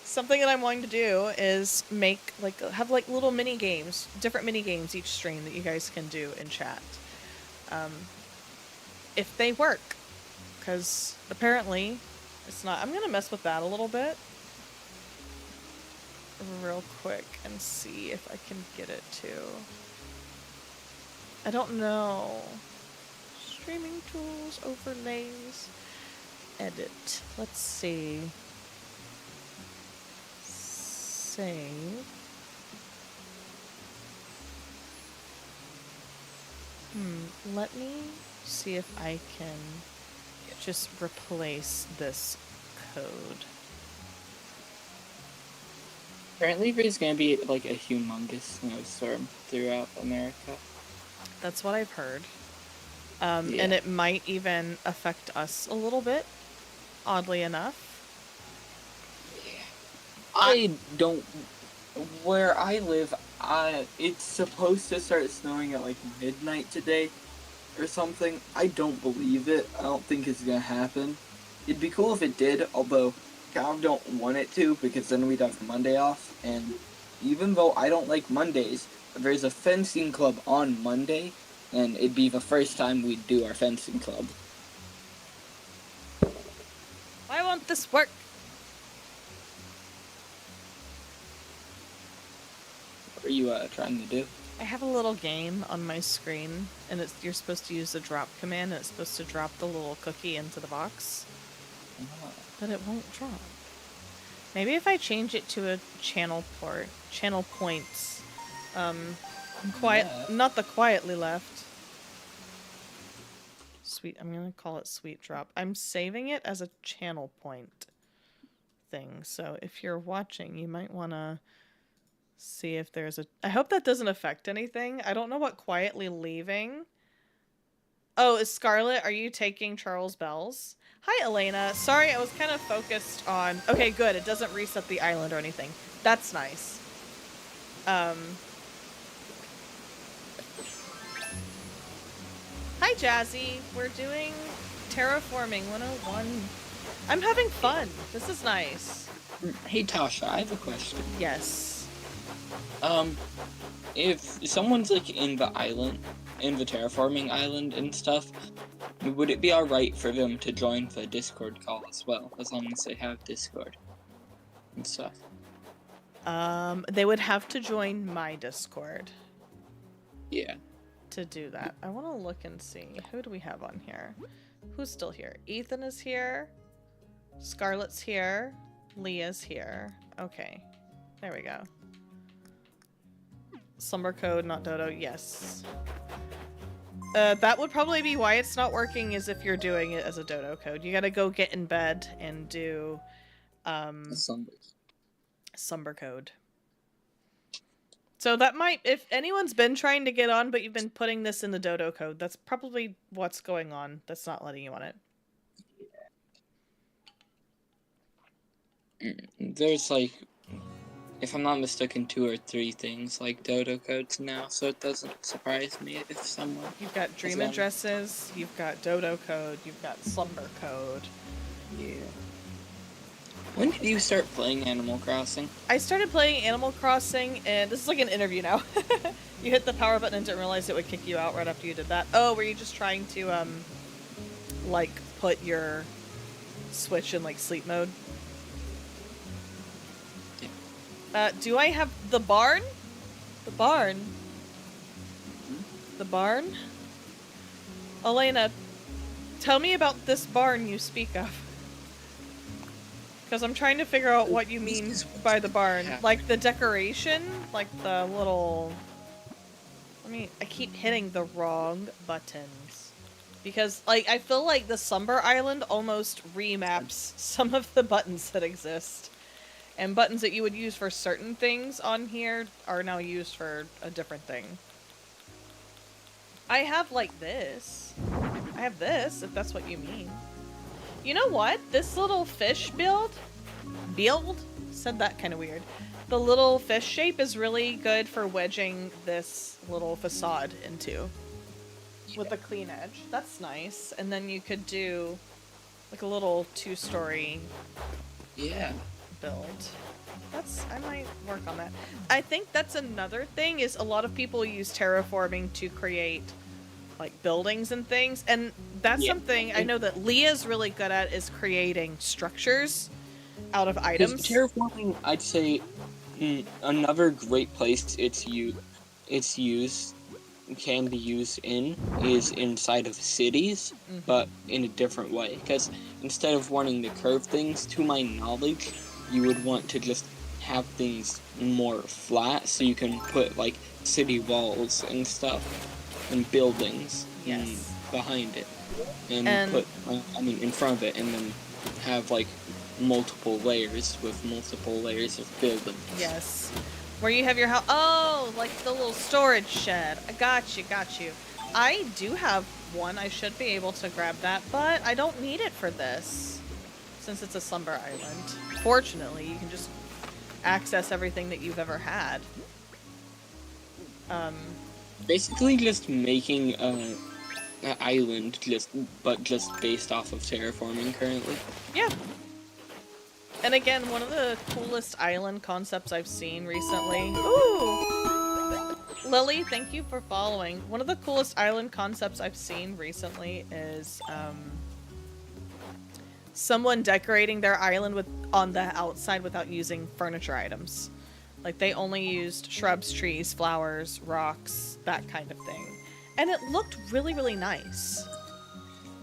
something that I'm wanting to do is have little mini games, different mini games each stream that you guys can do in chat. If they work. Because apparently it's not. I'm gonna mess with that a little bit. Real quick and see if I can get it to. I don't know. Streaming tools, overlays, edit. Let's see. Save. Let me see if I can just replace this code. Apparently there's gonna be like a humongous snowstorm throughout America. That's what I've heard. Yeah. And it might even affect us a little bit, oddly enough. Yeah. I don't... Where I live, it's supposed to start snowing at like midnight today or something. I don't believe it. I don't think it's gonna happen. It'd be cool if it did, although I kind of don't want it to, because then we'd have Monday off, and even though I don't like Mondays, there's a fencing club on Monday, and it'd be the first time we'd do our fencing club. Why won't this work? What are you trying to do? I have a little game on my screen, and you're supposed to use the drop command, and it's supposed to drop the little cookie into the box. But it won't drop. Maybe if I change it to a channel points. Not the quietly left. Sweet, I'm gonna call it sweet drop. I'm saving it as a channel point thing, so if you're watching, you might wanna see if there's a... I hope that doesn't affect anything. I don't know what quietly leaving... Oh, is Scarlett, are you taking Charles Bell's? Hi, Elena. Sorry, I was kind of focused on... Okay, good. It doesn't reset the island or anything. That's nice. Hi, Jazzy. We're doing Terraforming 101. I'm having fun. This is nice. Hey, Tasha, I have a question. Yes. If someone's like in the terraforming island and stuff, would it be alright for them to join the Discord call as well, as long as they have Discord and stuff? They would have to join my Discord. Yeah. To do that. I want to look and see. Who do we have on here? Who's still here? Ethan is here. Scarlett's here. Leah's here. Okay. There we go. Slumber code, not Dodo. Yes. That would probably be why it's not working, is if you're doing it as a Dodo code. You gotta go get in bed and do Slumber code. So that might, if anyone's been trying to get on but you've been putting this in the Dodo code, that's probably what's going on that's not letting you on it. There's like, if I'm not mistaken, 2 or 3 things like Dodo codes now, so it doesn't surprise me if someone... You've got dream addresses, you've got Dodo code, you've got Slumber code. Yeah. When did you start playing Animal Crossing? I started playing Animal Crossing, and this is like an interview now. You hit the power button and didn't realize it would kick you out right after you did that. Oh, were you just trying to, like, put your Switch in, like, sleep mode? Do I have the barn? The barn? The barn? Elena, tell me about this barn you speak of. Because I'm trying to figure out what you mean by the barn. Like the decoration? Like the little... I keep hitting the wrong buttons. Because, like, I feel like the Slumber Island almost remaps some of the buttons that exist. And buttons that you would use for certain things on here are now used for a different thing. I have like this. I have this, if that's what you mean. You know what? This little fish build, said that kind of weird. The little fish shape is really good for wedging this little facade into. With a clean edge. That's nice. And then you could do like a little 2-story build. I might work on that. I think that's another thing is a lot of people use terraforming to create like buildings and things, and that's something I know that Leah's really good at is creating structures out of items. Terraforming, I'd say, another great place can be used is inside of cities, but in a different way. Because instead of wanting to curve things, to my knowledge, you would want to just have things more flat, so you can put like city walls and stuff and buildings behind it, and put in front of it, and then have like multiple layers with multiple layers of buildings. Yes. Where you have your house. Oh, like the little storage shed. I got you. I do have one. I should be able to grab that, but I don't need it for this, since it's a slumber island. Fortunately, you can just access everything that you've ever had. Basically, just making an island, just based off of terraforming currently. Yeah. And again, one of the coolest island concepts I've seen recently. Ooh! Lily, thank you for following. One of the coolest island concepts I've seen recently is someone decorating their island on the outside without using furniture items. Like they only used shrubs, trees, flowers, rocks, that kind of thing. And it looked really, really nice.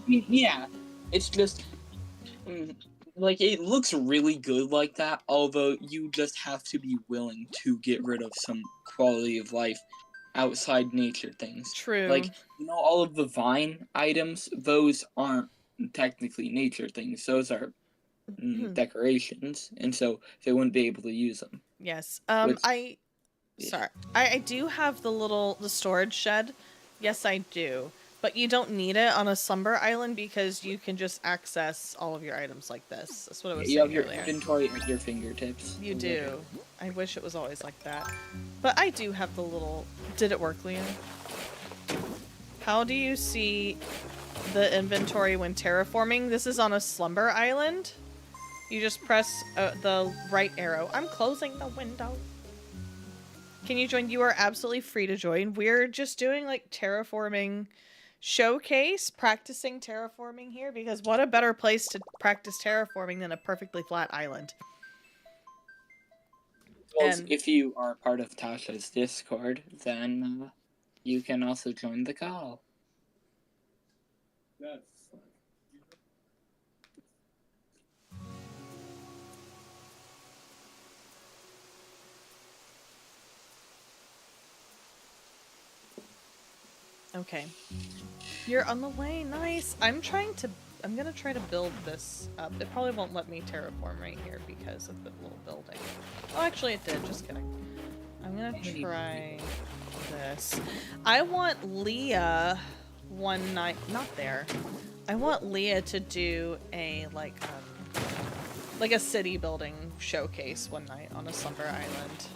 Yeah, it's just like it looks really good like that, although you just have to be willing to get rid of some quality of life outside nature things. True. Like, all of the vine items, those aren't technically nature things. Those are decorations, and so they wouldn't be able to use them. Yes. I do have the storage shed. Yes, I do. But you don't need it on a slumber island because you can just access all of your items like this. That's what I was saying. You have your earlier. inventory at your fingertips. You do. I wish it was always like that. But I do have the little... Did it work, Leah? How do you see the inventory when terraforming? This is on a slumber island. You just press the right arrow. I'm closing the window. Can you join? You are absolutely free to join. We're just doing like terraforming showcase, practicing terraforming here, because what a better place to practice terraforming than a perfectly flat island. Well, if you are part of Tasha's Discord, then you can also join the call. Okay. You're on the way. Nice. I'm gonna try to build this up. It probably won't let me terraform right here because of the little building. Oh, actually it did. Just kidding. I'm gonna try this. I want Leah one night... Not there. I want Leah to do a, like a city building showcase one night on a slumber island.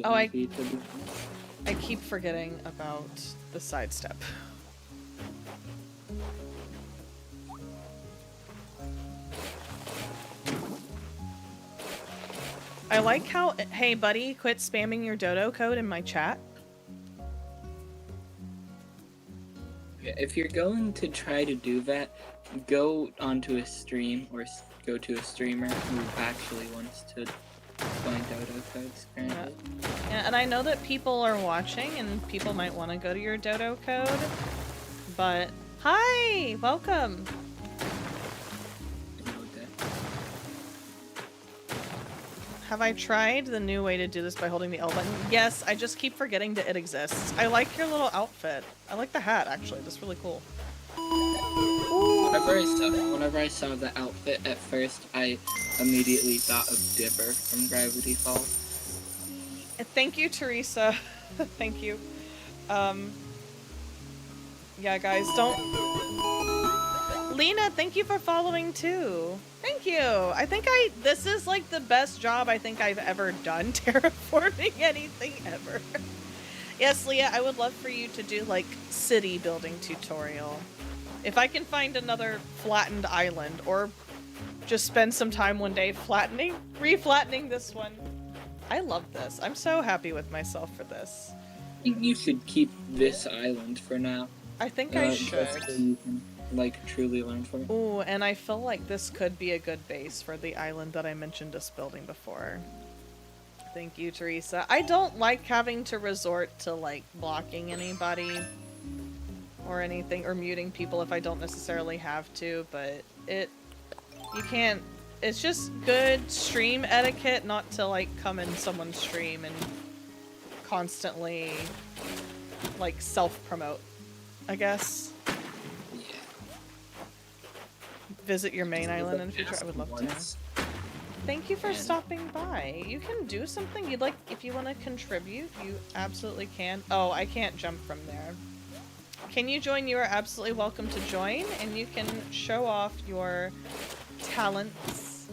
Oh, I keep forgetting about the sidestep. I like how... Hey, buddy, quit spamming your dodo code in my chat. If you're going to try to do that, go onto a stream or go to a streamer who actually wants to find dodo codes currently. Yeah, and I know that people are watching and people might want to go to your dodo code, but hi! Welcome! Have I tried the new way to do this by holding the L button? Yes, I just keep forgetting that it exists. I like your little outfit. I like the hat, actually. That's really cool. Ooh. Whenever I saw the outfit at first, I immediately thought of Dipper from Gravity Falls. Thank you, Teresa. Thank you. Yeah, guys, don't... Lena, thank you for following too. Thank you. I think this is like the best job I think I've ever done terraforming anything ever. Yes, Leah, I would love for you to do like city building tutorial. If I can find another flattened island, or just spend some time one day re-flattening this one. I love this. I'm so happy with myself for this. I think you should keep this island for now. I think I should. So you can, like, truly learn from it. Ooh, and I feel like this could be a good base for the island that I mentioned us building before. Thank you, Teresa. I don't like having to resort to, like, blocking anybody or anything, or muting people if I don't necessarily have to, but you can't... It's just good stream etiquette not to, like, come in someone's stream and constantly, like, self-promote, I guess. Yeah. Visit your main island in the future? I would love to. Thank you for stopping by. You can do something you'd like. If you want to contribute, you absolutely can. Oh, I can't jump from there. Can you join? You are absolutely welcome to join, and you can show off your talents.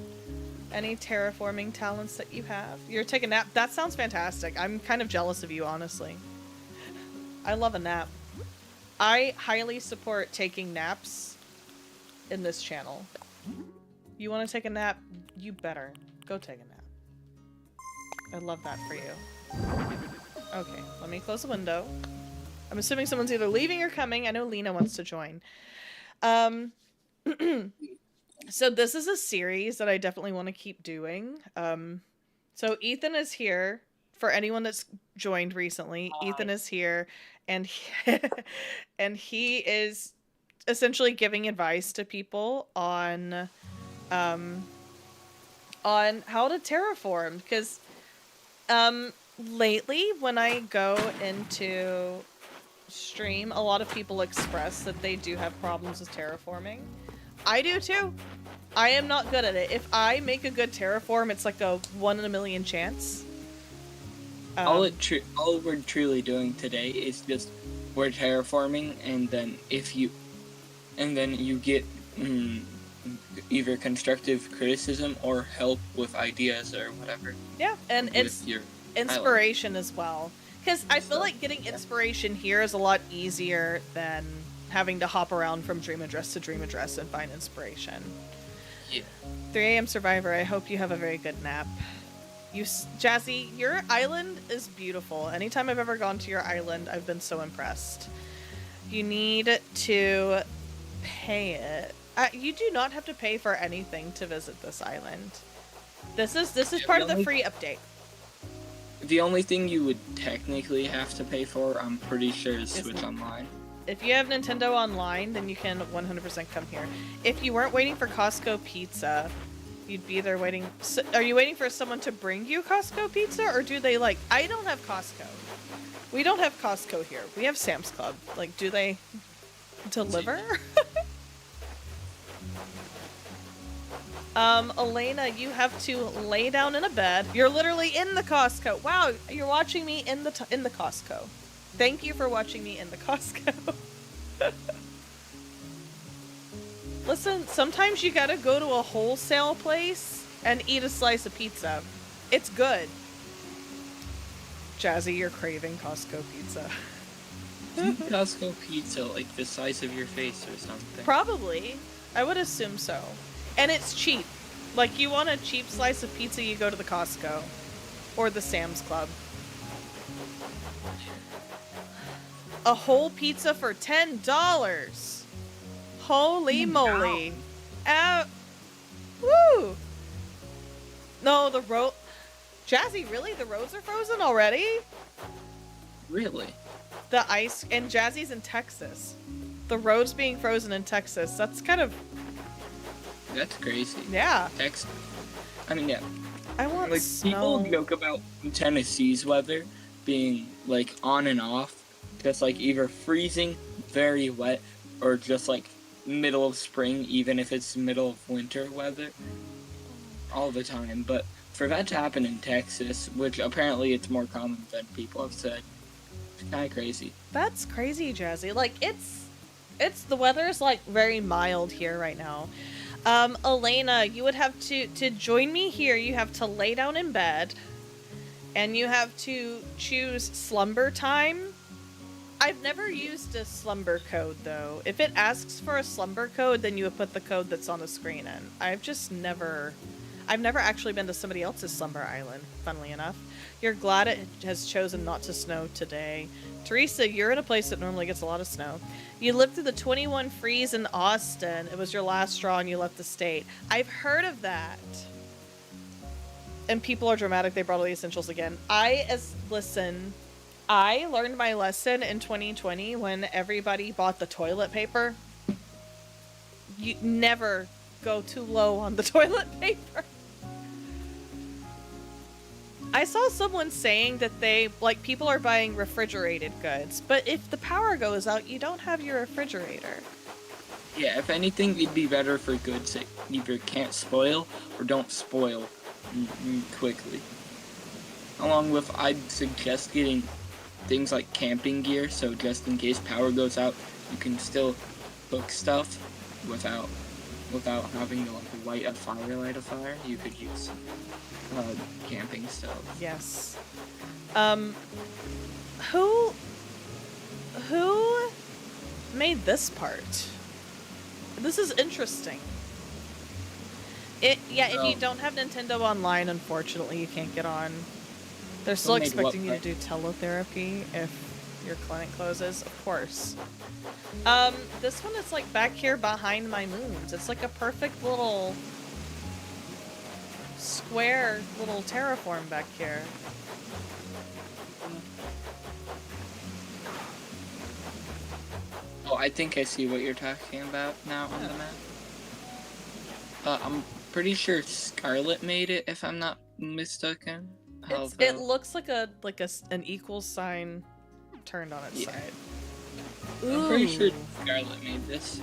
Any terraforming talents that you have. You're taking a nap. That sounds fantastic. I'm kind of jealous of you, honestly. I love a nap. I highly support taking naps in this channel. You want to take a nap? You better. Go take a nap. I love that for you. Okay, let me close the window. I'm assuming someone's either leaving or coming. I know Lena wants to join. So this is a series that I definitely want to keep doing. So Ethan is here. For anyone that's joined recently, hi. Ethan is here, and he is essentially giving advice to people on how to terraform, because lately when I go into stream, a lot of people express that they do have problems with terraforming. I do too. I am not good at it. If I make a good terraform, it's like a 1 in a million chance. All we're truly doing today is just we're terraforming, and then you get either constructive criticism or help with ideas or whatever. Yeah, and it's inspiration as well. Because I feel like getting inspiration here is a lot easier than having to hop around from dream address to dream address and find inspiration. Yeah. 3 a.m. Survivor, I hope you have a very good nap. Jazzy, your island is beautiful. Anytime I've ever gone to your island, I've been so impressed. You need to pay it. You do not have to pay for anything to visit this island. This is part of the free update. The only thing you would technically have to pay for, I'm pretty sure, is Switch Online. If you have Nintendo Online, then you can 100% come here. If you weren't waiting for Costco pizza, you'd be there waiting. Are you waiting for someone to bring you Costco pizza, or do they like... I don't have Costco. We don't have Costco here. We have Sam's Club. Like, do they deliver? Elena, you have to lay down in a bed. You're literally in the Costco. Wow, you're watching me in the Costco. Thank you for watching me in the Costco. Listen, sometimes you gotta go to a wholesale place and eat a slice of pizza. It's good. Jazzy, you're craving Costco pizza. Costco pizza, like the size of your face or something. Probably. I would assume so. And it's cheap. Like, you want a cheap slice of pizza, you go to the Costco. Or the Sam's Club. A whole pizza for $10! Holy moly. Woo! No, the road... Jazzy, really? The roads are frozen already? Really? The ice... And Jazzy's in Texas. The roads being frozen in Texas, that's kind of... That's crazy. Yeah. Texas. I mean, yeah. I want like, snow. People joke about Tennessee's weather being, like, on and off. Just, like, either freezing, very wet, or just, like, middle of spring, even if it's middle of winter weather, all the time. But for that to happen in Texas, which apparently it's more common than people have said, it's kind of crazy. That's crazy, Jazzy. Like, it's the weather's like very mild here right now. Elena, you would have to join me here. You have to lay down in bed, and you have to choose slumber time. I've never used a slumber code though. If it asks for a slumber code, then you would put the code that's on the screen in. I've never actually been to somebody else's slumber island, funnily enough. You're glad it has chosen not to snow today. Teresa, you're in a place that normally gets a lot of snow. You lived through the 21 freeze in Austin. It was your last straw and you left the state. I've heard of that. And people are dramatic. They brought all the essentials again. Listen, I learned my lesson in 2020 when everybody bought the toilet paper. You never go too low on the toilet paper. I saw someone saying that people are buying refrigerated goods, but if the power goes out, you don't have your refrigerator. Yeah, if anything, it'd be better for goods that either can't spoil or don't spoil quickly. Along with, I'd suggest getting things like camping gear, so just in case power goes out, you can still cook stuff without having to light a fire. You could use camping stove. Yes. Who made this part? This is interesting. If you don't have Nintendo Online, unfortunately, you can't get on. They're still expecting you to do teletherapy if your clinic closes, of course. This one is like back here behind my moons. It's like a perfect little square little terraform back here. Oh, I think I see what you're talking about now on the map. I'm pretty sure Scarlet made it, if I'm not mistaken. It looks like an equal sign turned on its side. I'm pretty sure Scarlet made this.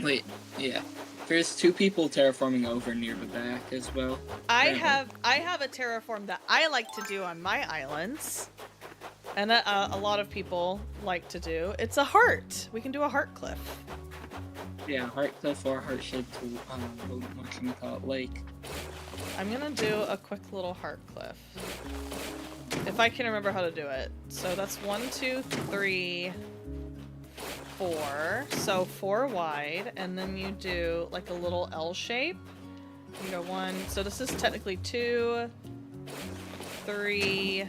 Wait, yeah. There's 2 people terraforming over near the back as well. I have a terraform that I like to do on my islands, and a lot of people like to do. It's a heart. We can do a heart cliff. Yeah, heart cliff or heart shaped lake. I'm gonna do a quick little heart cliff. If I can remember how to do it. So that's 1, 2, 3, 4. So 4 wide, and then you do like a little L shape. You go 1. So this is technically 2, 3,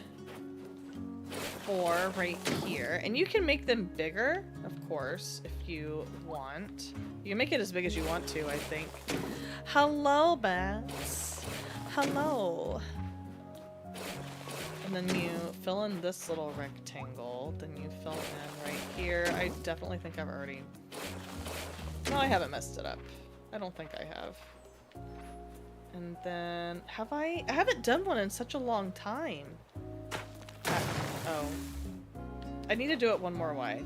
4 right here. And you can make them bigger, of course, if you want. You can make it as big as you want to, I think. Hello, bats. Hello. And then you fill in this little rectangle. Then you fill in right here. I definitely think I've already... No, I haven't messed it up. I don't think I have. And then... I haven't done one in such a long time. Oh. I need to do it 1 more wide.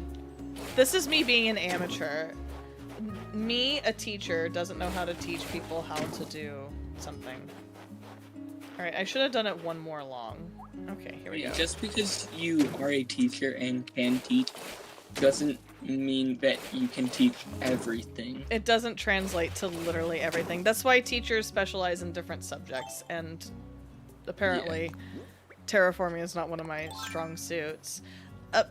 This is me being an amateur. Me, a teacher, doesn't know how to teach people how to do something. Alright, I should have done it 1 more long. Okay, here we go. Just because you are a teacher and can teach doesn't mean that you can teach everything. It doesn't translate to literally everything. That's why teachers specialize in different subjects, and apparently terraforming is not one of my strong suits.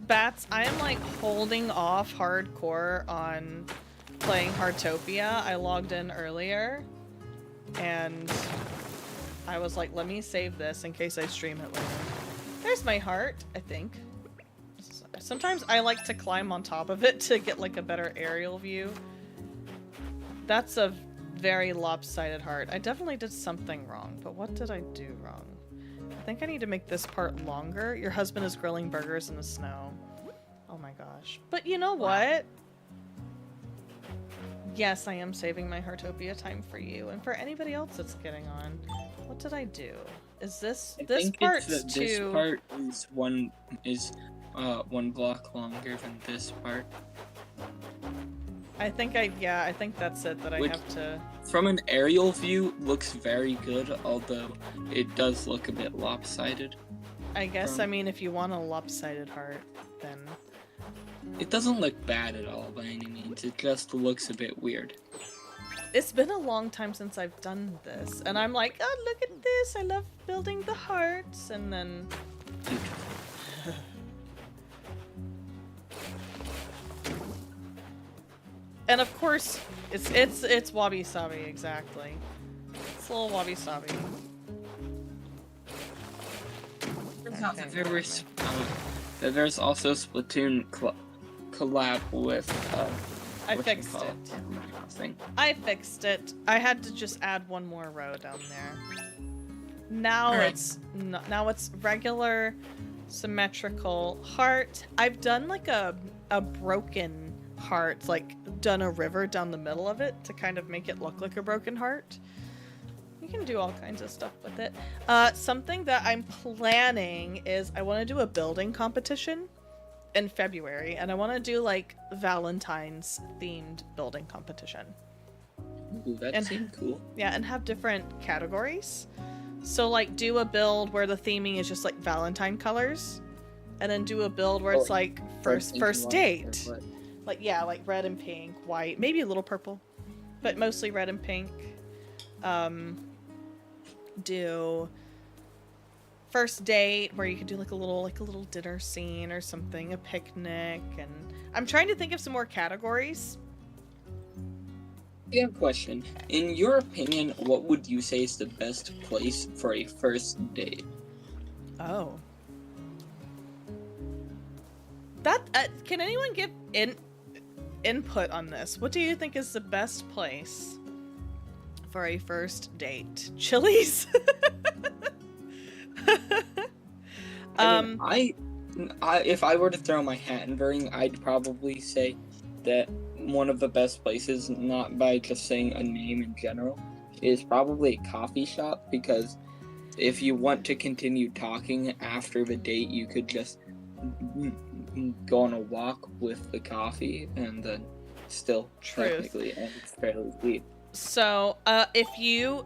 Bats, I am like holding off hardcore on playing Heartopia. I logged in earlier, and I was like, let me save this in case I stream it later. There's my heart, I think. Sometimes I like to climb on top of it to get like a better aerial view. That's a very lopsided heart. I definitely did something wrong, but what did I do wrong? I think I need to make this part longer. Your husband is grilling burgers in the snow. Oh my gosh. But you know what? Yes, I am saving my Heartopia time for you and for anybody else that's getting on. What did I do? Is this part too? This part is one block longer than this part. I think that's it that I Which- have to. From an aerial view, looks very good, although it does look a bit lopsided. I guess, from- I mean, if you want a lopsided heart, then... It doesn't look bad at all by any means, it just looks a bit weird. It's been a long time since I've done this, and I'm like, oh, look at this, I love building the hearts, and then... And of course, it's wabi-sabi, exactly. It's a little wabi-sabi. Turns out that there's also Splatoon collab with I fixed it. Thing. I fixed it. I had to just add one more row down there. Now Alright. now it's regular symmetrical heart. I've done like a broken heart, like done a river down the middle of it to kind of make it look like a broken heart. You can do all kinds of stuff with it. Something that I'm planning is I want to do a building competition in February, and I want to do like Valentine's themed building competition. Ooh, that seemed cool. Yeah, and have different categories. So like do a build where the theming is just like Valentine colors, and then do a build where it's like first date. Like yeah, like red and pink, white, maybe a little purple, but mostly red and pink. Do first date where you could do like a little dinner scene or something, a picnic, and I'm trying to think of some more categories. Yeah, question. In your opinion, what would you say is the best place for a first date? Oh. That can anyone give input on this? What do you think is the best place for a first date? Chili's? I if I were to throw my hat in the ring, I'd probably say that one of the best places, not by just saying a name in general, is probably a coffee shop, because if you want to continue talking after the date, you could just go on a walk with the coffee and then still technically end fairly late. So, if you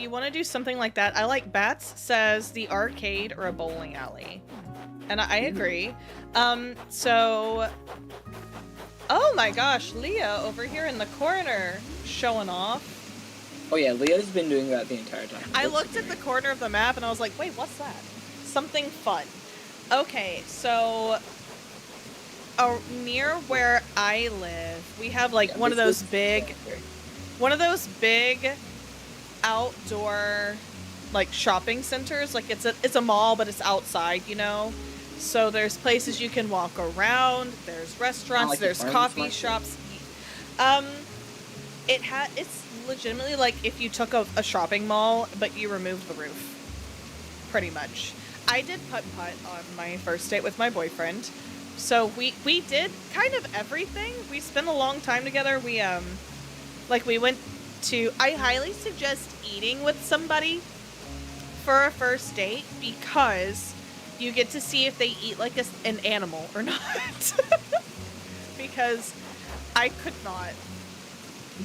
want to do something like that, I like Bats says the arcade or a bowling alley. And I agree. So, oh my gosh, Leah over here in the corner showing off. Oh yeah, Leah's been doing that the entire time. I looked at the corner of the map and I was like, wait, what's that? Something fun. Okay, so near where I live, we have like one of those big outdoor like shopping centers. Like it's a mall, but it's outside, you know? So there's places you can walk around, there's restaurants, like there's coffee shops. It's legitimately like if you took a shopping mall, but you removed the roof. Pretty much. I did putt-putt on my first date with my boyfriend. So we did kind of everything. We spent a long time together. We went to, I highly suggest eating with somebody for a first date because you get to see if they eat like an animal or not. Because I could not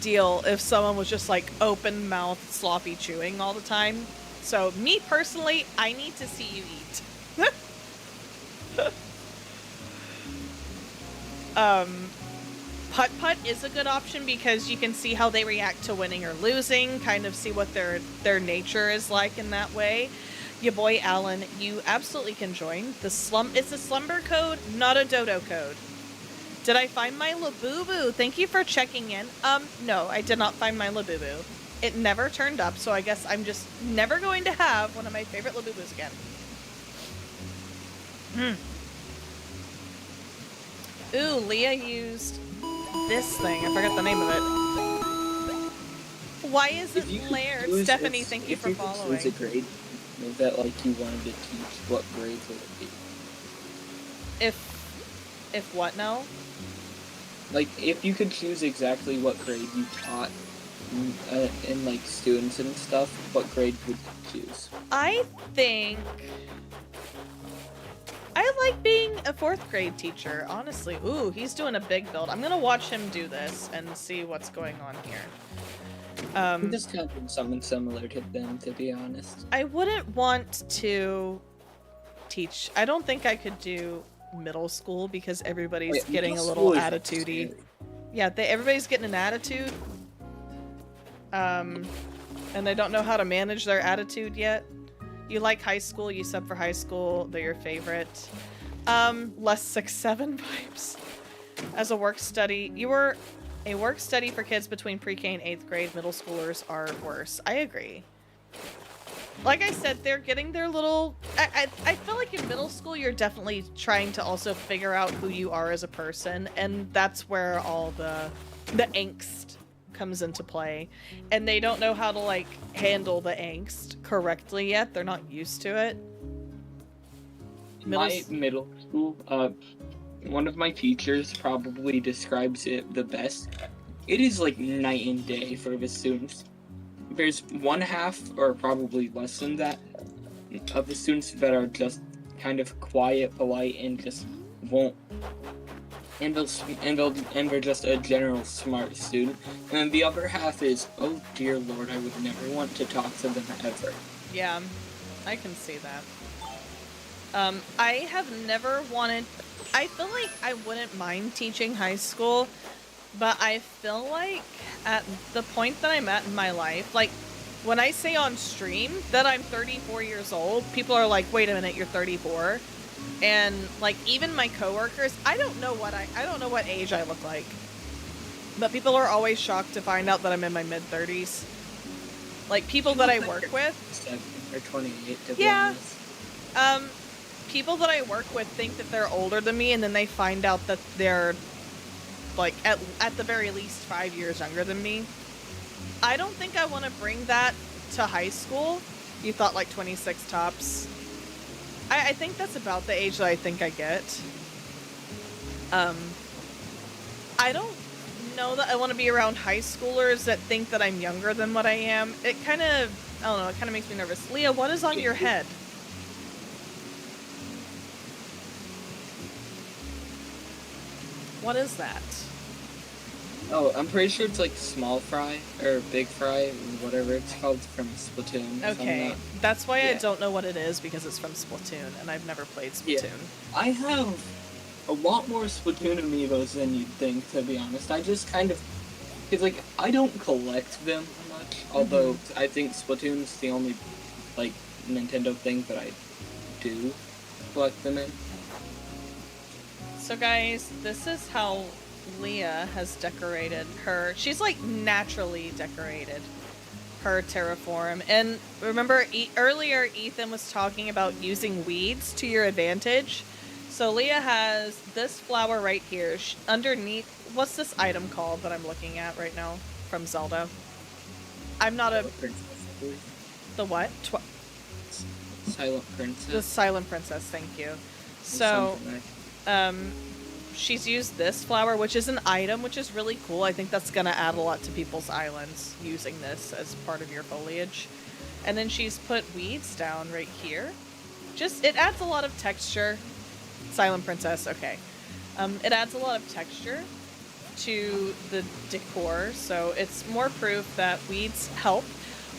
deal if someone was just like open mouth sloppy chewing all the time. So me personally, I need to see you eat. Putt-putt is a good option because you can see how they react to winning or losing, kind of see what their nature is like in that way. Your boy Alan, you absolutely can join. It's a slumber code, not a dodo code. Did I find my Labubu? Thank you for checking in. No, I did not find my Labubu. It never turned up, so I guess I'm just never going to have one of my favorite Labubus again. Ooh, Leah used this thing. I forgot the name of it. Why is it layered? Stephanie, thank you for following. If you could choose a grade that like you wanted to teach, what grade would it be? If what now? Like, if you could choose exactly what grade you taught in like students and stuff, what grade would you choose? I think I I like being a 4th grade teacher, honestly. Ooh, he's doing a big build. I'm gonna watch him do this and see what's going on here. I'm just kind of doing something similar to them, to be honest. I wouldn't want to teach. I don't think I could do middle school because everybody's getting a little attitude-y. Yeah, everybody's getting an attitude. And they don't know how to manage their attitude yet. You like high school, you sub for high school, they're your favorite. Less 6-7 vibes. As a work study, you were a work study for kids between pre-K and 8th grade. Middle schoolers are worse. I agree. Like I said, they're getting their little... I feel like in middle school, you're definitely trying to also figure out who you are as a person, and that's where all the angst comes into play. And they don't know how to, like, handle the angst correctly yet. They're not used to it. Middle school, one of my teachers probably describes it the best. It is like night and day for the students. There's one half, or probably less than that, of the students that are just kind of quiet, polite, and just won't. And they're just a general smart student. And then the other half is, oh dear lord, I would never want to talk to them ever. Yeah, I can see that. I have never wanted... I feel like I wouldn't mind teaching high school, but I feel like at the point that I'm at in my life, like, when I say on stream that I'm 34 years old, people are like, wait a minute, you're 34? And, like, even my coworkers, I don't know what age I look like. But people are always shocked to find out that I'm in my mid-30s. Like, people that I work with... Or 28, to be yeah. honest. People that I work with think that they're older than me, and then they find out that they're, like, at the very least 5 years younger than me. I don't think I want to bring that to high school. You thought, like, 26 tops. I think that's about the age that I think I get. I don't know that I want to be around high schoolers that think that I'm younger than what I am. It kind of, I don't know, it kind of makes me nervous. Leah, what is on your head? What is that? Oh, I'm pretty sure it's like small fry, or big fry, whatever it's called, from Splatoon. Okay, that's why I don't know what it is, because it's from Splatoon, and I've never played Splatoon. Yeah. I have a lot more Splatoon amiibos than you'd think, to be honest. I just kind of... Because, like, I don't collect them much, although I think Splatoon's the only, like, Nintendo thing that I do collect them in. So guys, this is how Leah has decorated her. She's like naturally decorated her terraform. And remember earlier Ethan was talking about using weeds to your advantage. So Leah has this flower right here. Underneath, what's this item called that I'm looking at right now from Zelda? I'm not a... The what? Silent Princess. The Silent Princess, thank you. So... she's used this flower, which is an item, which is really cool. I think that's going to add a lot to people's islands, using this as part of your foliage. And then she's put weeds down right here. It adds a lot of texture. Silent Princess, okay. It adds a lot of texture to the decor, so it's more proof that weeds help.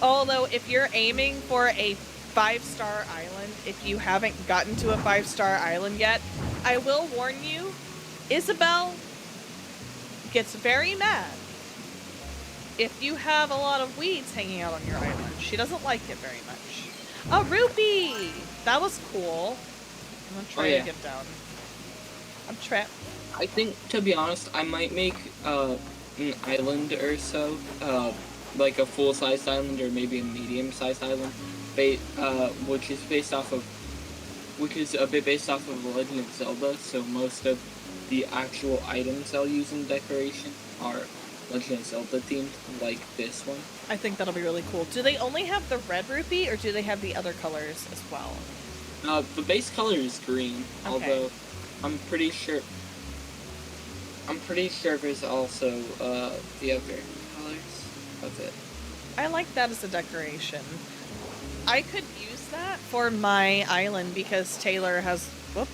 Although, if you're aiming for a 5-star island, if you haven't gotten to a 5-star island yet, I will warn you, Isabelle gets very mad if you have a lot of weeds hanging out on your island. She doesn't like it very much. A rupee! That was cool. I'm gonna try to get down. I'm trapped. I think, to be honest, I might make an island or so, like a full-sized island or maybe a medium-sized island, which is a bit based off of The Legend of Zelda, so most of the actual items I'll use in decoration are Legend of Zelda themed, like this one. I think that'll be really cool. Do they only have the red rupee, or do they have the other colors as well? The base color is green, although I'm pretty sure there's also the other colors of it. I like that as a decoration. I could use that for my island because Taylor has... Whoop.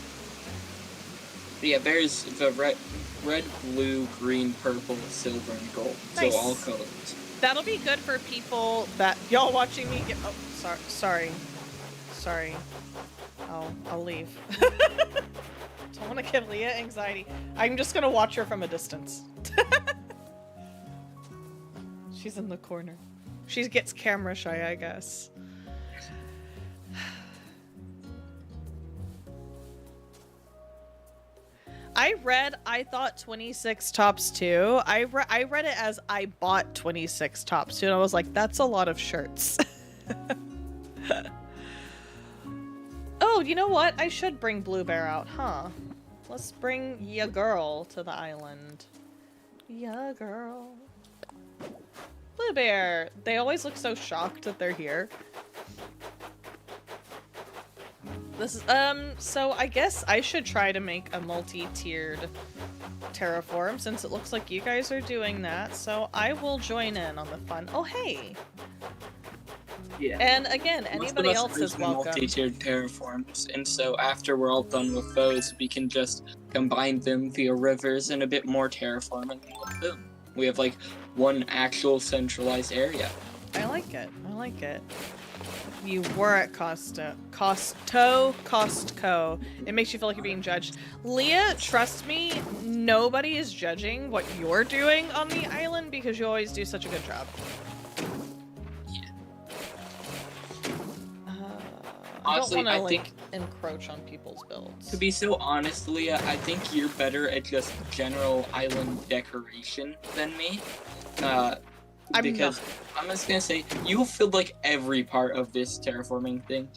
Yeah, there's the red, blue, green, purple, silver, and gold. Nice. So all colors. That'll be good for people that y'all watching me get. Oh, sorry. I'll leave. Don't want to give Leah anxiety. I'm just gonna watch her from a distance. She's in the corner. She gets camera shy, I guess. I thought 26 tops too. I read it as I bought 26 tops too, and I was like, that's a lot of shirts. Oh, you know what? I should bring Blue Bear out, huh? Let's bring ya girl to the island. Ya girl. Blue Bear! They always look so shocked that they're here. This is, so I guess I should try to make a multi-tiered terraform since it looks like you guys are doing that, so I will join in on the fun. Oh, hey! Yeah. And again, anybody else is welcome. Multi-tiered terraforms, and so after we're all done with those, we can just combine them via rivers and a bit more terraforming. Boom. We have like one actual centralized area. I like it. I like it. You were at Costco. It makes you feel like you're being judged. Leah, trust me, nobody is judging what you're doing on the island because you always do such a good job. Honestly, I don't want to, think encroach on people's builds. To be so honest, Leah, I think you're better at just general island decoration than me. Because I'm just gonna say, you filled like every part of this terraforming thing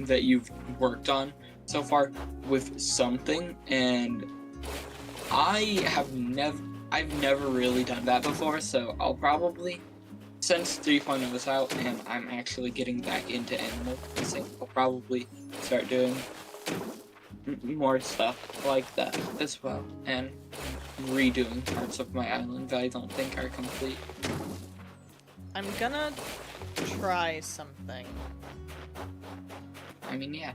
that you've worked on so far with something, and I've never really done that before, so I'll probably, since 3.0 is out and I'm actually getting back into animal racing, I'll probably start doing more stuff like that as well, and redoing parts of my island that I don't think are complete. I'm gonna try something. I mean, yeah.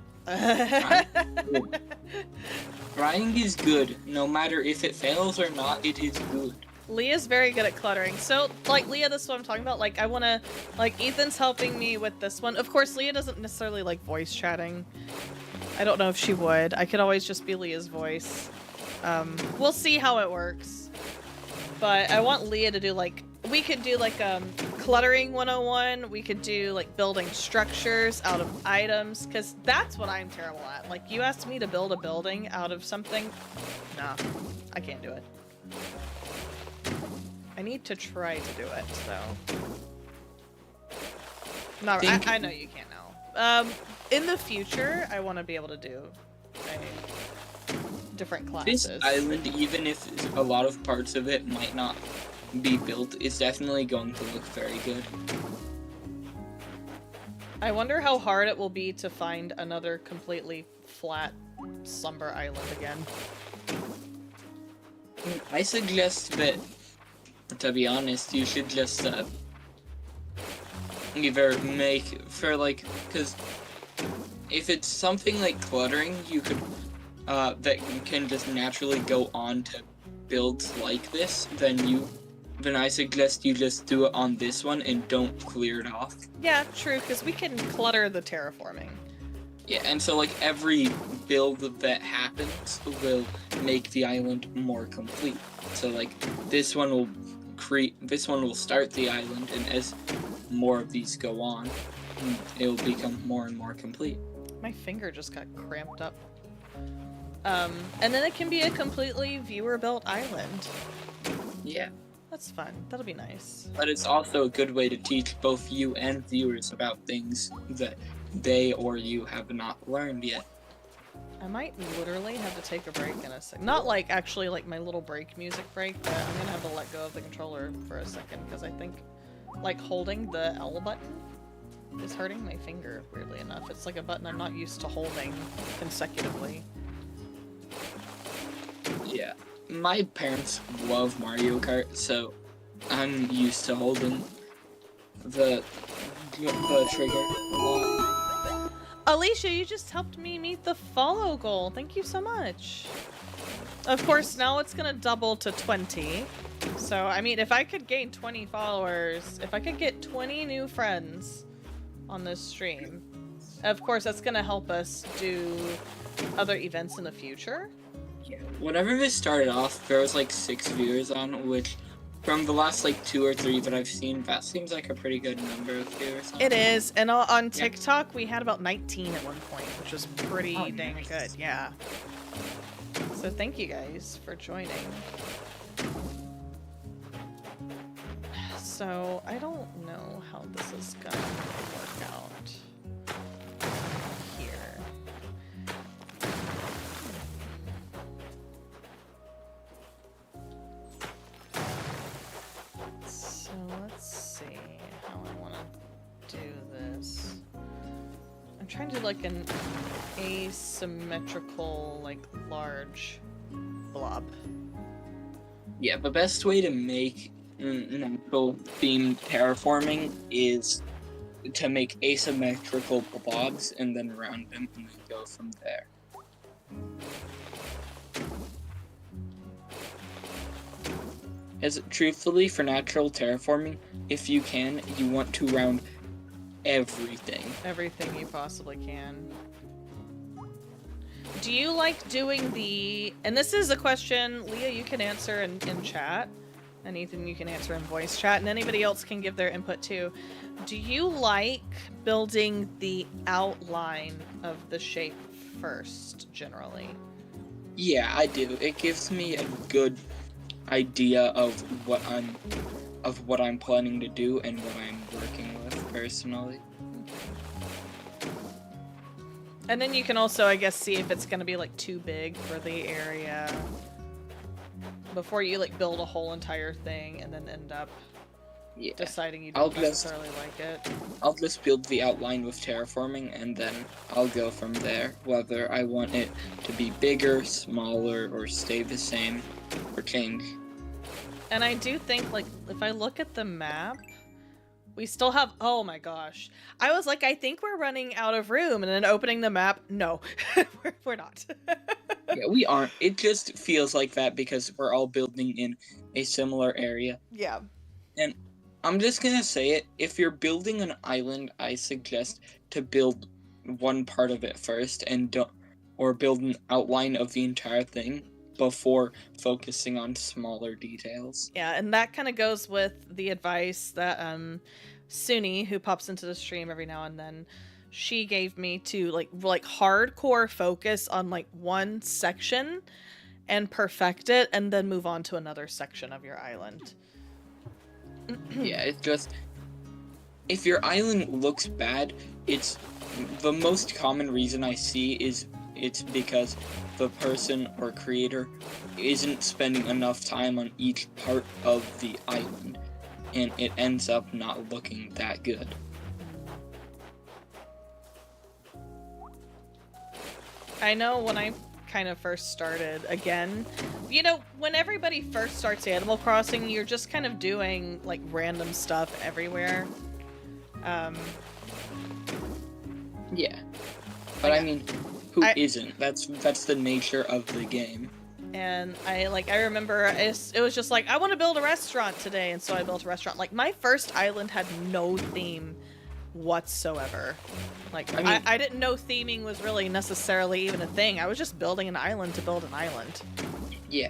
Trying is good. No matter if it fails or not, it is good. Leah's very good at cluttering. So, like, Leah, this is what I'm talking about. Like, I want to, like, Ethan's helping me with this one. Of course, Leah doesn't necessarily like voice chatting. I don't know if she would. I could always just be Leah's voice. We'll see how it works. But I want Leah to do, like, we could do, like, cluttering 101. We could do, like, building structures out of items. Because that's what I'm terrible at. Like, you asked me to build a building out of something. Nah, I can't do it. I need to try to do it, so. No, I know you can't now. In the future, I want to be able to do different classes. This island, even if a lot of parts of it might not be built, is definitely going to look very good. I wonder how hard it will be to find another completely flat slumber island again. I suggest that, to be honest, you should just either make for like, because if it's something like cluttering, you could that can just naturally go on to builds like this, then I suggest you just do it on this one and don't clear it off. Yeah, true, because we can clutter the terraforming. Yeah, and so like every build that happens will make the island more complete. So like this one will start the island, and as more of these go on, it will become more and more complete. My finger just got cramped up. And then it can be a completely viewer-built island. Yeah. That's fun. That'll be nice. But it's also a good way to teach both you and viewers about things that they or you have not learned yet. I might literally have to take a break in a sec. Not like actually like my little break music break, but I'm gonna have to let go of the controller for a second because I think like holding the L button is hurting my finger, weirdly enough. It's like a button I'm not used to holding consecutively. Yeah. My parents love Mario Kart, so I'm used to holding the trigger a lot. Alicia, you just helped me meet the follow goal. Thank you so much. Of course, now it's gonna double to 20. So, I mean, if I could gain 20 followers, if I could get 20 new friends on this stream, of course, that's gonna help us do other events in the future. Yeah. Whenever this started off, there was like 6 viewers on, which from the last like 2 or 3 that I've seen, that seems like a pretty good number of viewers. It is, and on TikTok we had about 19 at one point, which was pretty dang nice. good. Yeah. So thank you guys for joining. So I don't know how this is gonna work out here. So let's see how I want to do this. I'm trying to do like an asymmetrical, like large blob. Yeah, the best way to make natural themed terraforming is to make asymmetrical blobs and then round them and then go from there. As truthfully, for natural terraforming, if you can, you want to round everything. Everything you possibly can. Do you like doing the... And this is a question, Leah, you can answer in chat. And Ethan, you can answer in voice chat. And anybody else can give their input too. Do you like building the outline of the shape first, generally? Yeah, I do. It gives me a good idea of what I'm planning to do and what I'm working with personally. And then you can also, I guess, see if it's going to be like too big for the area before you like build a whole entire thing and then end up deciding you don't necessarily like it. I'll just build the outline with terraforming and then I'll go from there, whether I want it to be bigger, smaller, or stay the same, or change. And I do think, like, if I look at the map, we still have... Oh my gosh. I was like, I think we're running out of room, and then opening the map, no, we're not. Yeah, we aren't. It just feels like that because we're all building in a similar area. Yeah. And I'm just gonna say it, if you're building an island, I suggest to build one part of it first or build an outline of the entire thing before focusing on smaller details. Yeah, and that kind of goes with the advice that Suni, who pops into the stream every now and then, she gave me to like hardcore focus on like one section and perfect it and then move on to another section of your island. Yeah, it's just, if your island looks bad, it's the most common reason I see is it's because the person or creator isn't spending enough time on each part of the island, and it ends up not looking that good. I know when I kind of first started, again, you know, when everybody first starts Animal Crossing, you're just kind of doing like random stuff everywhere. Yeah, but I mean, who isn't? That's the nature of the game. And I remember it was just like, I want to build a restaurant today, and so I built a restaurant. Like, my first island had no theme whatsoever. Like, I didn't know theming was really necessarily even a thing. I was just building an island to build an island. Yeah,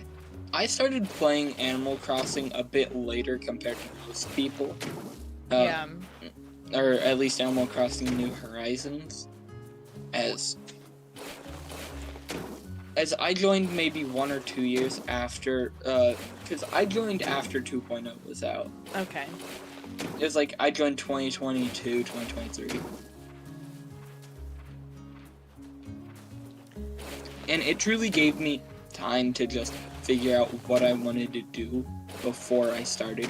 I started playing Animal Crossing a bit later compared to most people. Yeah. Or at least Animal Crossing New Horizons, as I joined maybe 1 or 2 years after, because I joined after 2.0 was out. Okay. It was like, I joined 2022, 2023. And it truly gave me time to just figure out what I wanted to do before I started.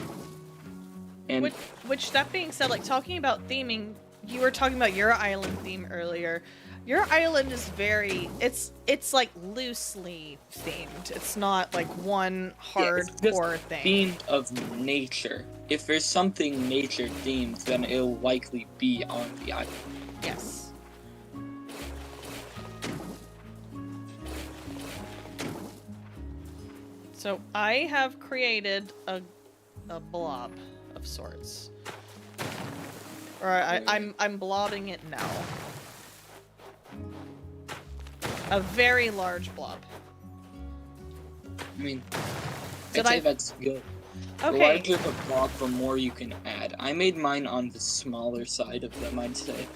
And which that being said, like, talking about theming, you were talking about your island theme earlier. Your island is very, it's like loosely themed. It's not like one hardcore thing. Themed of nature. If there's something nature themed, then it'll likely be on the island. Yes. So I have created a blob of sorts. Or I'm blobbing it now. A very large blob. I mean, Did I'd say I- that's good. The Okay. larger the block, the more you can add. I made mine on the smaller side of them, I'd say.